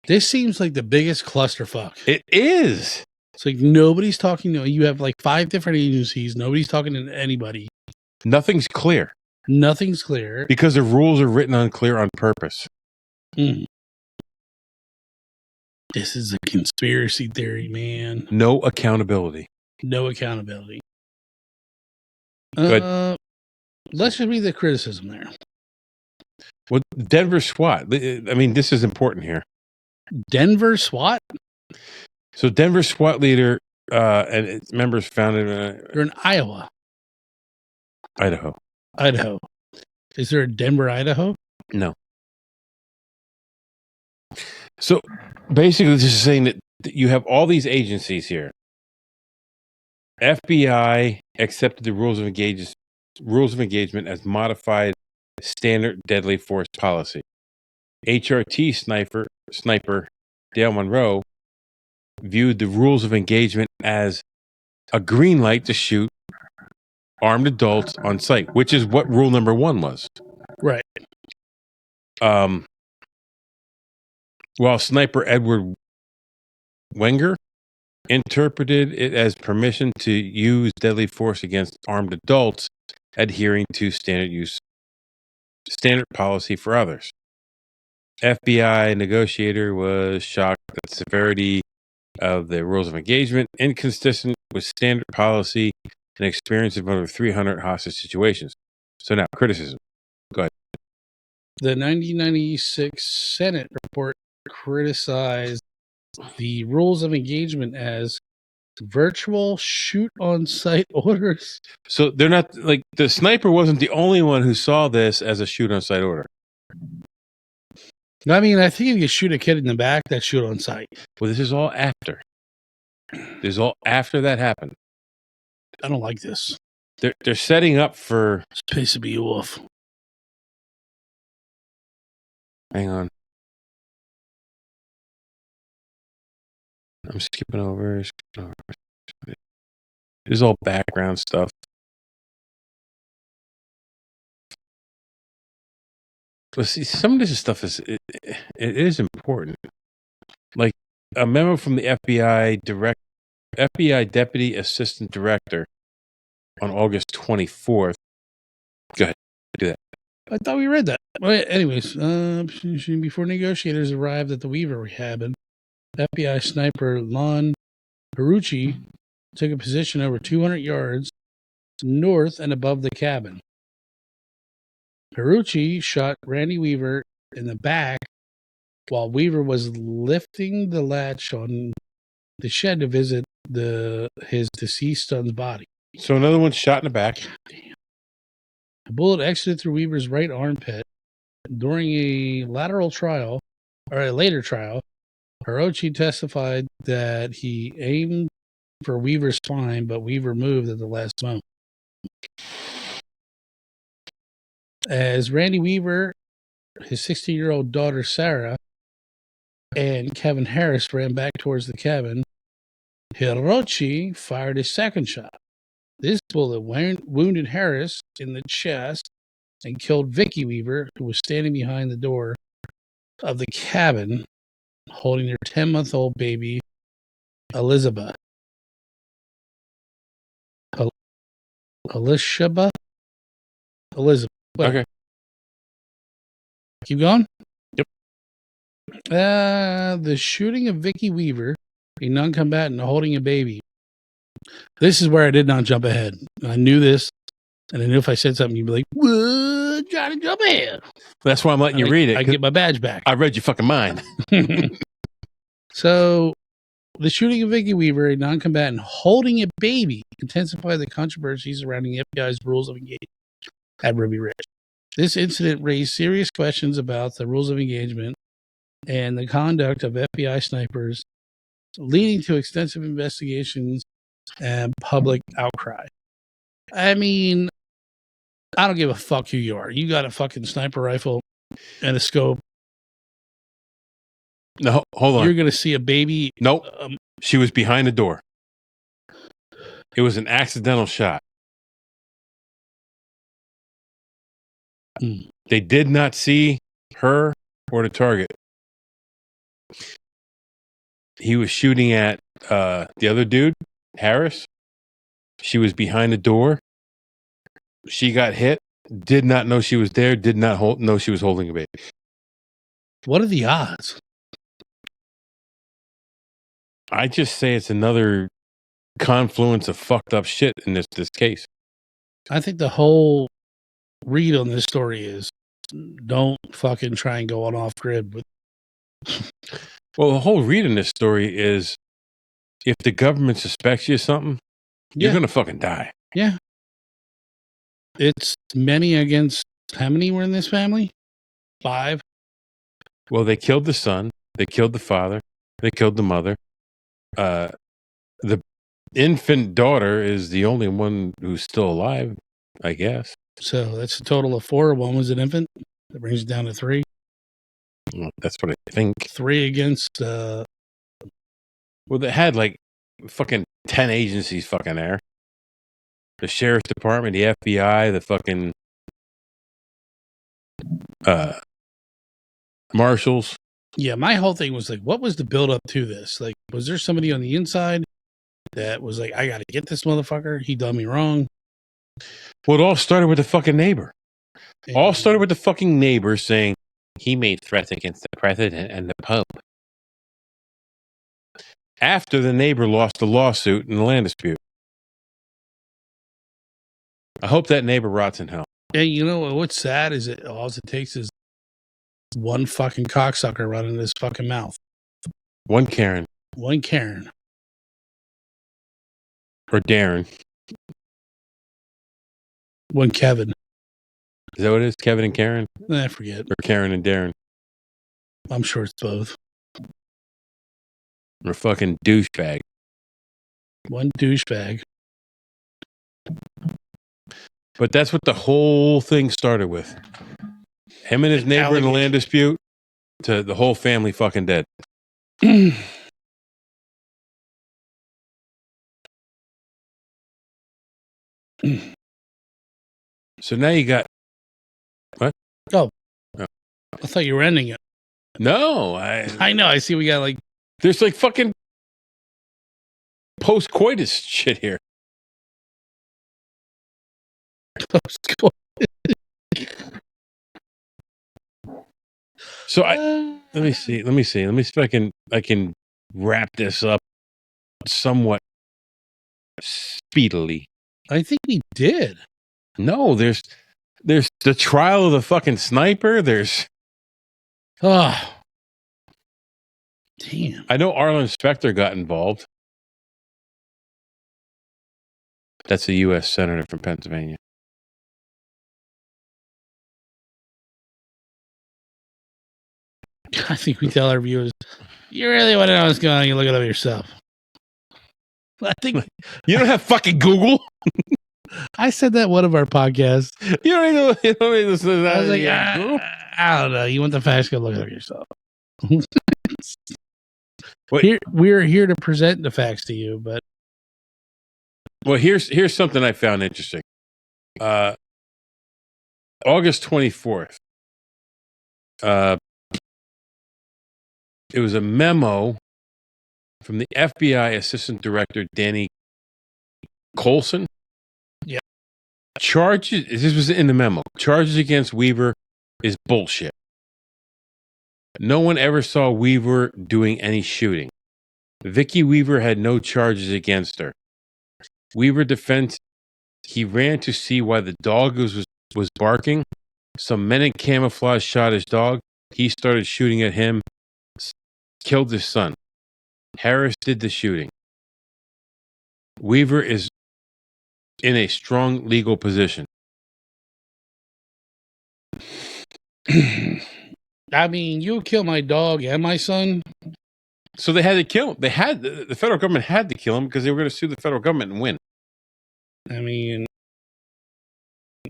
This seems like the biggest clusterfuck. It is. It's like nobody's talking to you. Have like 5 different agencies. Nobody's talking to anybody. Nothing's clear. Nothing's clear. Because the rules are written unclear on purpose. Mm. This is a conspiracy theory, man. No accountability. No accountability. Good. Let's just read the criticism there. Well, Denver SWAT. I mean, this is important here. Denver SWAT? So Denver SWAT leader and its members founded... You're in Iowa. Idaho. Idaho. Is there a Denver, Idaho? No. So basically, this is saying that you have all these agencies here. FBI accepted the rules of engagement as modified standard deadly force policy. HRT sniper Dale Monroe viewed the rules of engagement as a green light to shoot armed adults on sight, which is what rule number 1 was. Right. While sniper Edward Wenger interpreted it as permission to use deadly force against armed adults adhering to standard policy for others. FBI negotiator was shocked at the severity of the rules of engagement, inconsistent with standard policy and experience of over 300 hostage situations. So now, criticism. Go ahead. The 1996 Senate report criticized the rules of engagement as virtual shoot-on-sight orders. So they're not, like, the sniper wasn't the only one who saw this as a shoot-on-sight order. I mean, I think if you shoot a kid in the back, that's shoot-on-sight. Well, this is all after. This is all after that happened. I don't like this. They're setting up for... It's pissing me off. Hang on. I'm skipping over. This is all background stuff. But see, some of this stuff it is important. Like a memo from the FBI Deputy Assistant Director on August 24th. Go ahead, do that. I thought we read that. Well, anyways, before negotiators arrived at the Weaver cabin, FBI sniper Lon Perucci took a position over 200 yards north and above the cabin. Perucci shot Randy Weaver in the back while Weaver was lifting the latch on the shed to visit his deceased son's body. So another one shot in the back. Damn. A bullet exited through Weaver's right armpit. During a later trial, Perucci testified that he aimed for Weaver's spine, but Weaver moved at the last moment. As Randy Weaver, his 16-year-old daughter Sarah, and Kevin Harris ran back towards the cabin, Perucci fired a second shot. This bullet wounded Harris in the chest and killed Vicky Weaver, who was standing behind the door of the cabin holding their 10-month-old baby, Elizabeth. Elizabeth. Okay. Keep going? Yep. The shooting of Vicky Weaver, a non-combatant holding a baby. This is where I did not jump ahead. I knew this, and I knew if I said something, you'd be like, "What? Trying to jump ahead." That's why I'm letting you read it. I get my badge back. I read your fucking mind. So, the shooting of Vicky Weaver, a non-combatant holding a baby, intensified the controversy surrounding the FBI's rules of engagement at Ruby Ridge. This incident raised serious questions about the rules of engagement and the conduct of FBI snipers, leading to extensive investigations and public outcry. I mean, I don't give a fuck who you are. You got a fucking sniper rifle and a scope. No, hold on. You're going to see a baby. Nope. She was behind the door. It was an accidental shot. They did not see her or the target. He was shooting at the other dude, Harris. She was behind the door. She got hit. Did not know she was there. Did not know she was holding a baby. What are the odds? I just say it's another confluence of fucked up shit in this case. I think the whole read on this story is don't fucking try and go on off grid. Well, the whole read in this story is if the government suspects you of something, you're going to fucking die. Yeah. It's many against how many were in this family? 5. Well, they killed the son. They killed the father. They killed the mother. The infant daughter is the only one who's still alive, I guess. So that's a total of 4. One was an infant. That brings it down to 3. Well, that's what I think. 3 against. Well, they had like fucking 10 agencies fucking there. The sheriff's department, the FBI, the fucking marshals. Yeah, my whole thing was like, what was the build up to this? Like, was there somebody on the inside that was like, I got to get this motherfucker? He done me wrong. Well, it all started with the fucking neighbor. All started with the fucking neighbor saying he made threats against the president and the Pope. After the neighbor lost the lawsuit in the land dispute. I hope that neighbor rots in hell. And you know what's sad is it all it takes is one fucking cocksucker running his fucking mouth. One Karen. One Karen. Or Darren. One Kevin. Is that what it is? Kevin and Karen? I forget. Or Karen and Darren? I'm sure it's both. Or fucking douchebag. One douchebag. But that's what the whole thing started with. Him and his neighbor in the land dispute to the whole family fucking dead. So now you got what? Oh. I thought you were ending it. No, I know. I see we got like there's like fucking post-coitus shit here. So let me see. Let me see if I can wrap this up somewhat speedily. I think we did. No, there's the trial of the fucking sniper. There's damn. I know Arlen Specter got involved. That's a U.S. senator from Pennsylvania. I think we tell our viewers, you really want to know what's going on, you look it up yourself. I think you don't have fucking Google. I said that one of our podcasts. You don't need to listen to that. I was like, I don't know. You want the facts? Go look it up yourself. We're here to present the facts to you, but well, here's something I found interesting. August 24th. It was a memo from the FBI Assistant Director Danny Colson. Yeah. Charges, this was in the memo. Charges against Weaver is bullshit. No one ever saw Weaver doing any shooting. Vicky Weaver had no charges against her. Weaver defends he ran to see why the dog was barking. Some men in camouflage shot his dog. He started shooting at him. Killed his son. Harris did the shooting. Weaver is in a strong legal position. I mean, you kill my dog and my son. So they had to kill him. They had the federal government had to kill him because they were going to sue the federal government and win. I mean,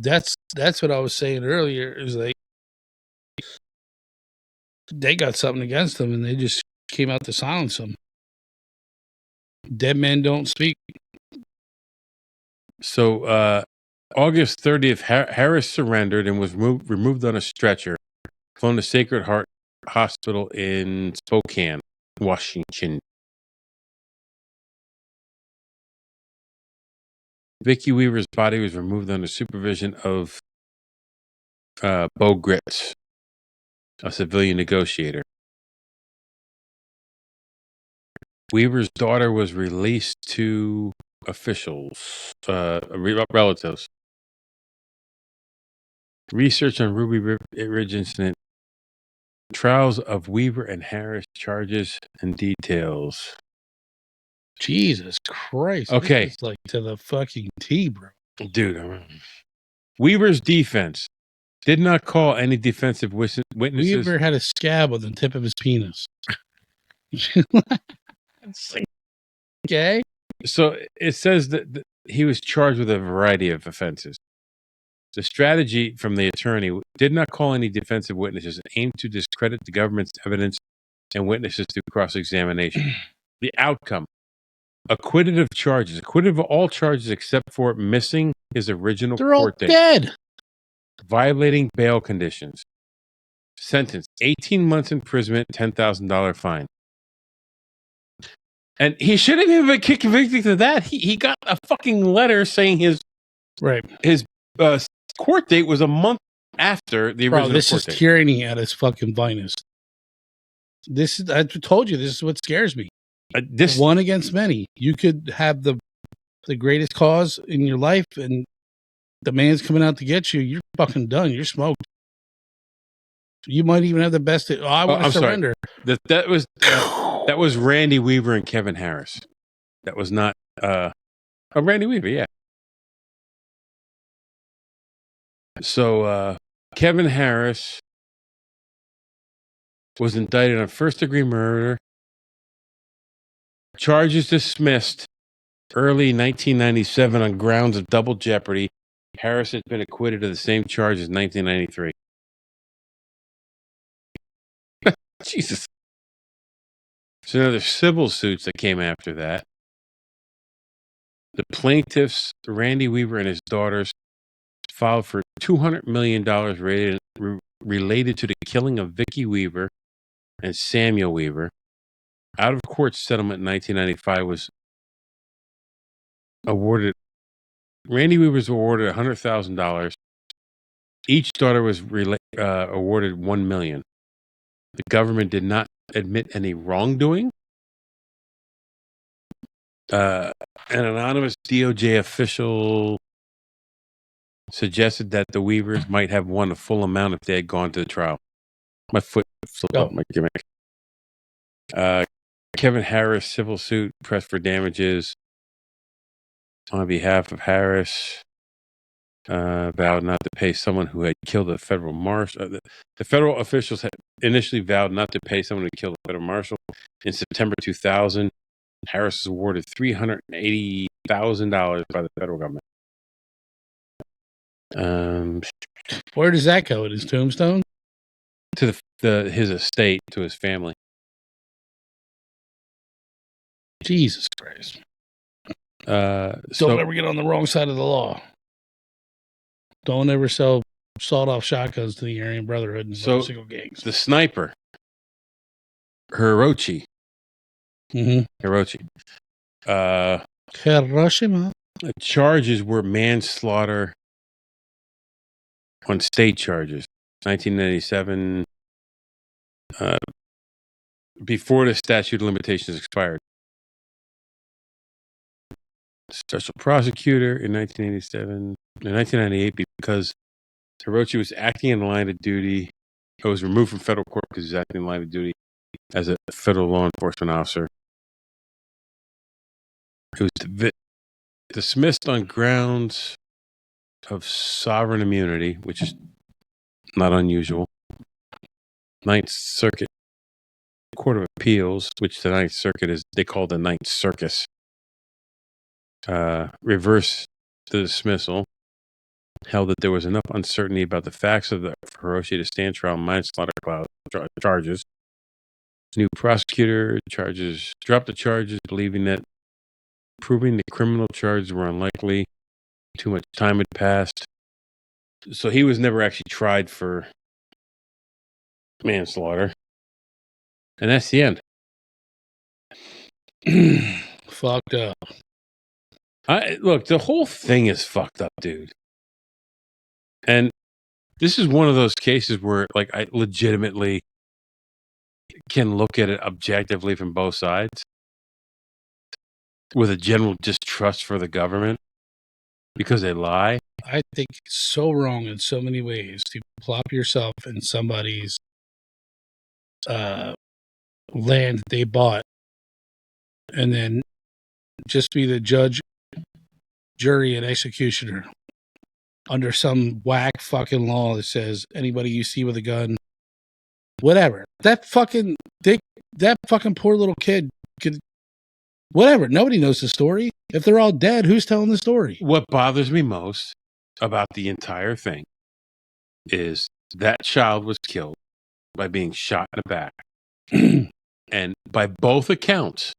that's what I was saying earlier. Is like they got something against them, and they just came out to silence them. Dead men don't speak. So, August 30th, Harris surrendered and was removed on a stretcher, flown to Sacred Heart Hospital in Spokane, Washington. Vicky Weaver's body was removed under supervision of Bo Gritz, a civilian negotiator. Weaver's daughter was released to officials, relatives. Research on Ruby Ridge incident, trials of Weaver and Harris, charges and details. Jesus Christ. Okay. It's like to the fucking T, bro. Dude, Weaver's defense did not call any defensive witnesses. Weaver had a scab on the tip of his penis. Okay. So it says that he was charged with a variety of offenses. The strategy from the attorney did not call any defensive witnesses and aimed to discredit the government's evidence and witnesses through cross-examination. The outcome, acquitted of all charges except for missing his original court date. They're all dead. Violating bail conditions. Sentence, 18 months imprisonment, $10,000 fine. And he shouldn't even been convicted of that. He got a fucking letter saying his court date was a month after the original this court is date. tyranny at its fucking finest. I told you, this is what scares me. One against many. You could have the greatest cause in your life, and the man's coming out to get you. You're fucking done. You're smoked. You might even have the best. I want to surrender. Sorry. That was Randy Weaver and Kevin Harris. That was not Randy Weaver. Yeah. So Kevin Harris was indicted on first-degree murder. Charges dismissed early 1997 on grounds of double jeopardy. Harris had been acquitted of the same charges in 1993. Jesus. So now there's civil suits that came after that. The plaintiffs, Randy Weaver and his daughters, filed for $200 million related to the killing of Vicky Weaver and Samuel Weaver. Out-of-court settlement in 1995 was awarded. Randy Weaver was awarded $100,000. Each daughter was awarded $1 million. The government did not admit any wrongdoing. An anonymous DOJ official suggested that the Weavers might have won a full amount if they had gone to the trial. My foot slipped off my gimmick. Kevin Harris civil suit pressed for damages on behalf of Harris. Vowed not to pay someone who had killed a federal marshal. The federal officials had initially vowed not to pay someone who killed a federal marshal. In September 2000, Harris was awarded $380,000 by the federal government. Where does that go? In his tombstone? To his estate, to his family. Jesus Christ. Don't ever get on the wrong side of the law. Don't ever sell sawed-off shotguns to the Aryan Brotherhood and single gangs. The sniper, Hiroshi. Mm-hmm. Hiroshi. Hiroshima. The charges were manslaughter on state charges. 1997, before the statute of limitations expired. Special prosecutor in 1998, because Hiroshi was acting in the line of duty. He was removed from federal court because he was acting in the line of duty as a federal law enforcement officer. It was dismissed on grounds of sovereign immunity, which is not unusual. Ninth Circuit Court of Appeals, which the Ninth Circuit they call the Ninth Circus, reversed the dismissal. held that there was enough uncertainty about the facts of the Hiroshi to stand trial on manslaughter charges. New prosecutor dropped the charges, believing that proving the criminal charges were unlikely. Too much time had passed. So he was never actually tried for manslaughter. And that's the end. Fucked up. Look, the whole thing is fucked up, dude. And this is one of those cases where, like, I legitimately can look at it objectively from both sides with a general distrust for the government because they lie. I think it's so wrong in so many ways to plop yourself in somebody's land that they bought and then just be the judge, jury, and executioner under some whack fucking law that says anybody you see with a gun, whatever. That fucking poor little kid could, whatever. Nobody knows the story. If they're all dead, who's telling the story? What bothers me most about the entire thing is that child was killed by being shot in the back. And by both accounts,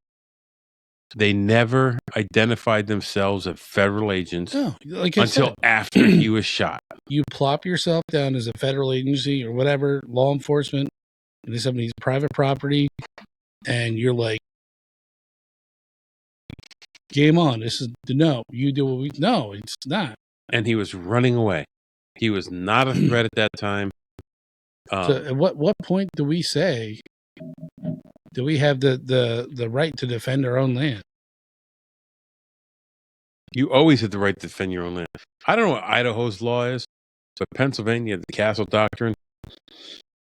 they never identified themselves as federal agents until after he was shot. You plop yourself down as a federal agency or whatever, law enforcement, into somebody's private property, and you're like, game on. This is you do what we no, it's not. And he was running away. He was not a threat at that time. So at what point do we say, do we have the right to defend our own land? You always have the right to defend your own land. I don't know what Idaho's law is, but Pennsylvania, the Castle Doctrine,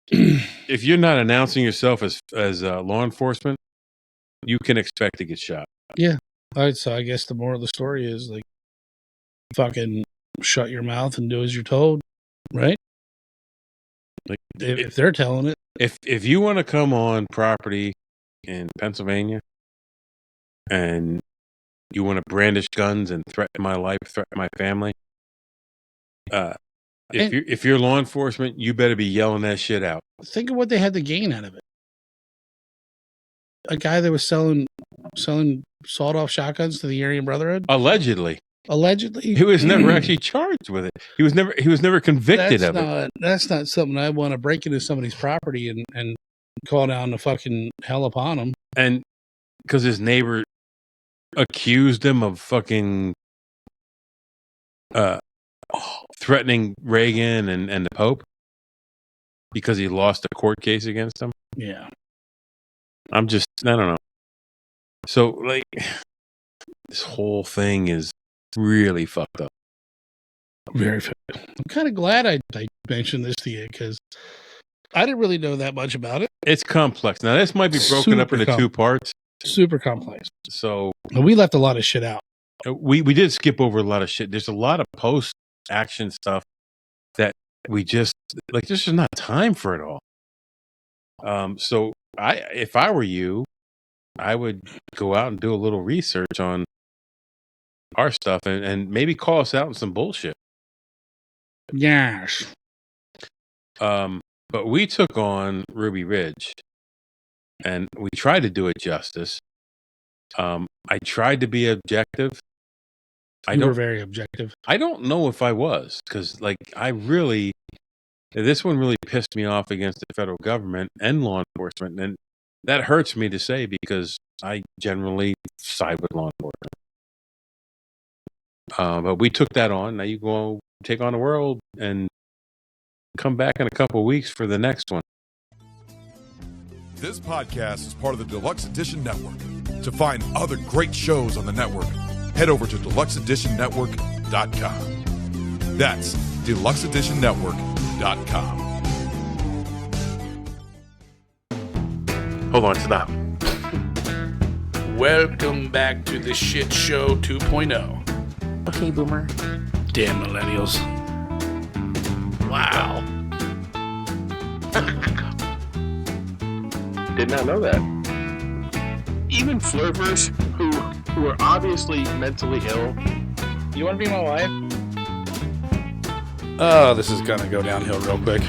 if you're not announcing yourself as law enforcement, you can expect to get shot. Yeah. All right, so I guess the moral of the story is, like, fucking shut your mouth and do as you're told, right? Like, if they're telling it. If you want to come on property in Pennsylvania and you want to brandish guns and threaten my life, threaten my family, if you're law enforcement, you better be yelling that shit out. Think of what they had to gain out of it. A guy that was selling sawed-off shotguns to the Aryan Brotherhood? Allegedly. He was never actually charged with it. He was never convicted of it. That's not something I want to break into somebody's property and call down the fucking hell upon him. And because his neighbor accused him of fucking threatening Reagan and the Pope because he lost a court case against him. Yeah. I don't know. So, like, this whole thing is really fucked up. Very fucked up. I'm kind of glad I mentioned this to you because I didn't really know that much about it. It's complex. Now, this might be broken up into two parts. Super complex. So, we left a lot of shit out. We did skip over a lot of shit. There's a lot of post-action stuff that we just, like, there's just not time for it all. So, if I were you, I would go out and do a little research on our stuff and maybe call us out on some bullshit. Yes. But we took on Ruby Ridge and we tried to do it justice. I tried to be objective. You were very objective. I don't know if I was, because, like, this one really pissed me off against the federal government and law enforcement. And that hurts me to say because I generally side with law enforcement. But we took that on. Now you go take on the world and come back in a couple of weeks for the next one. This podcast is part of the Deluxe Edition Network. To find other great shows on the network, head over to deluxeeditionnetwork.com. That's deluxeeditionnetwork.com. Hold on, stop. Welcome back to the Shit Show 2.0. Okay, boomer. Damn millennials. Wow. Did not know that. Even flirters who are obviously mentally ill. You want to be my wife? Oh, this is gonna go downhill real quick.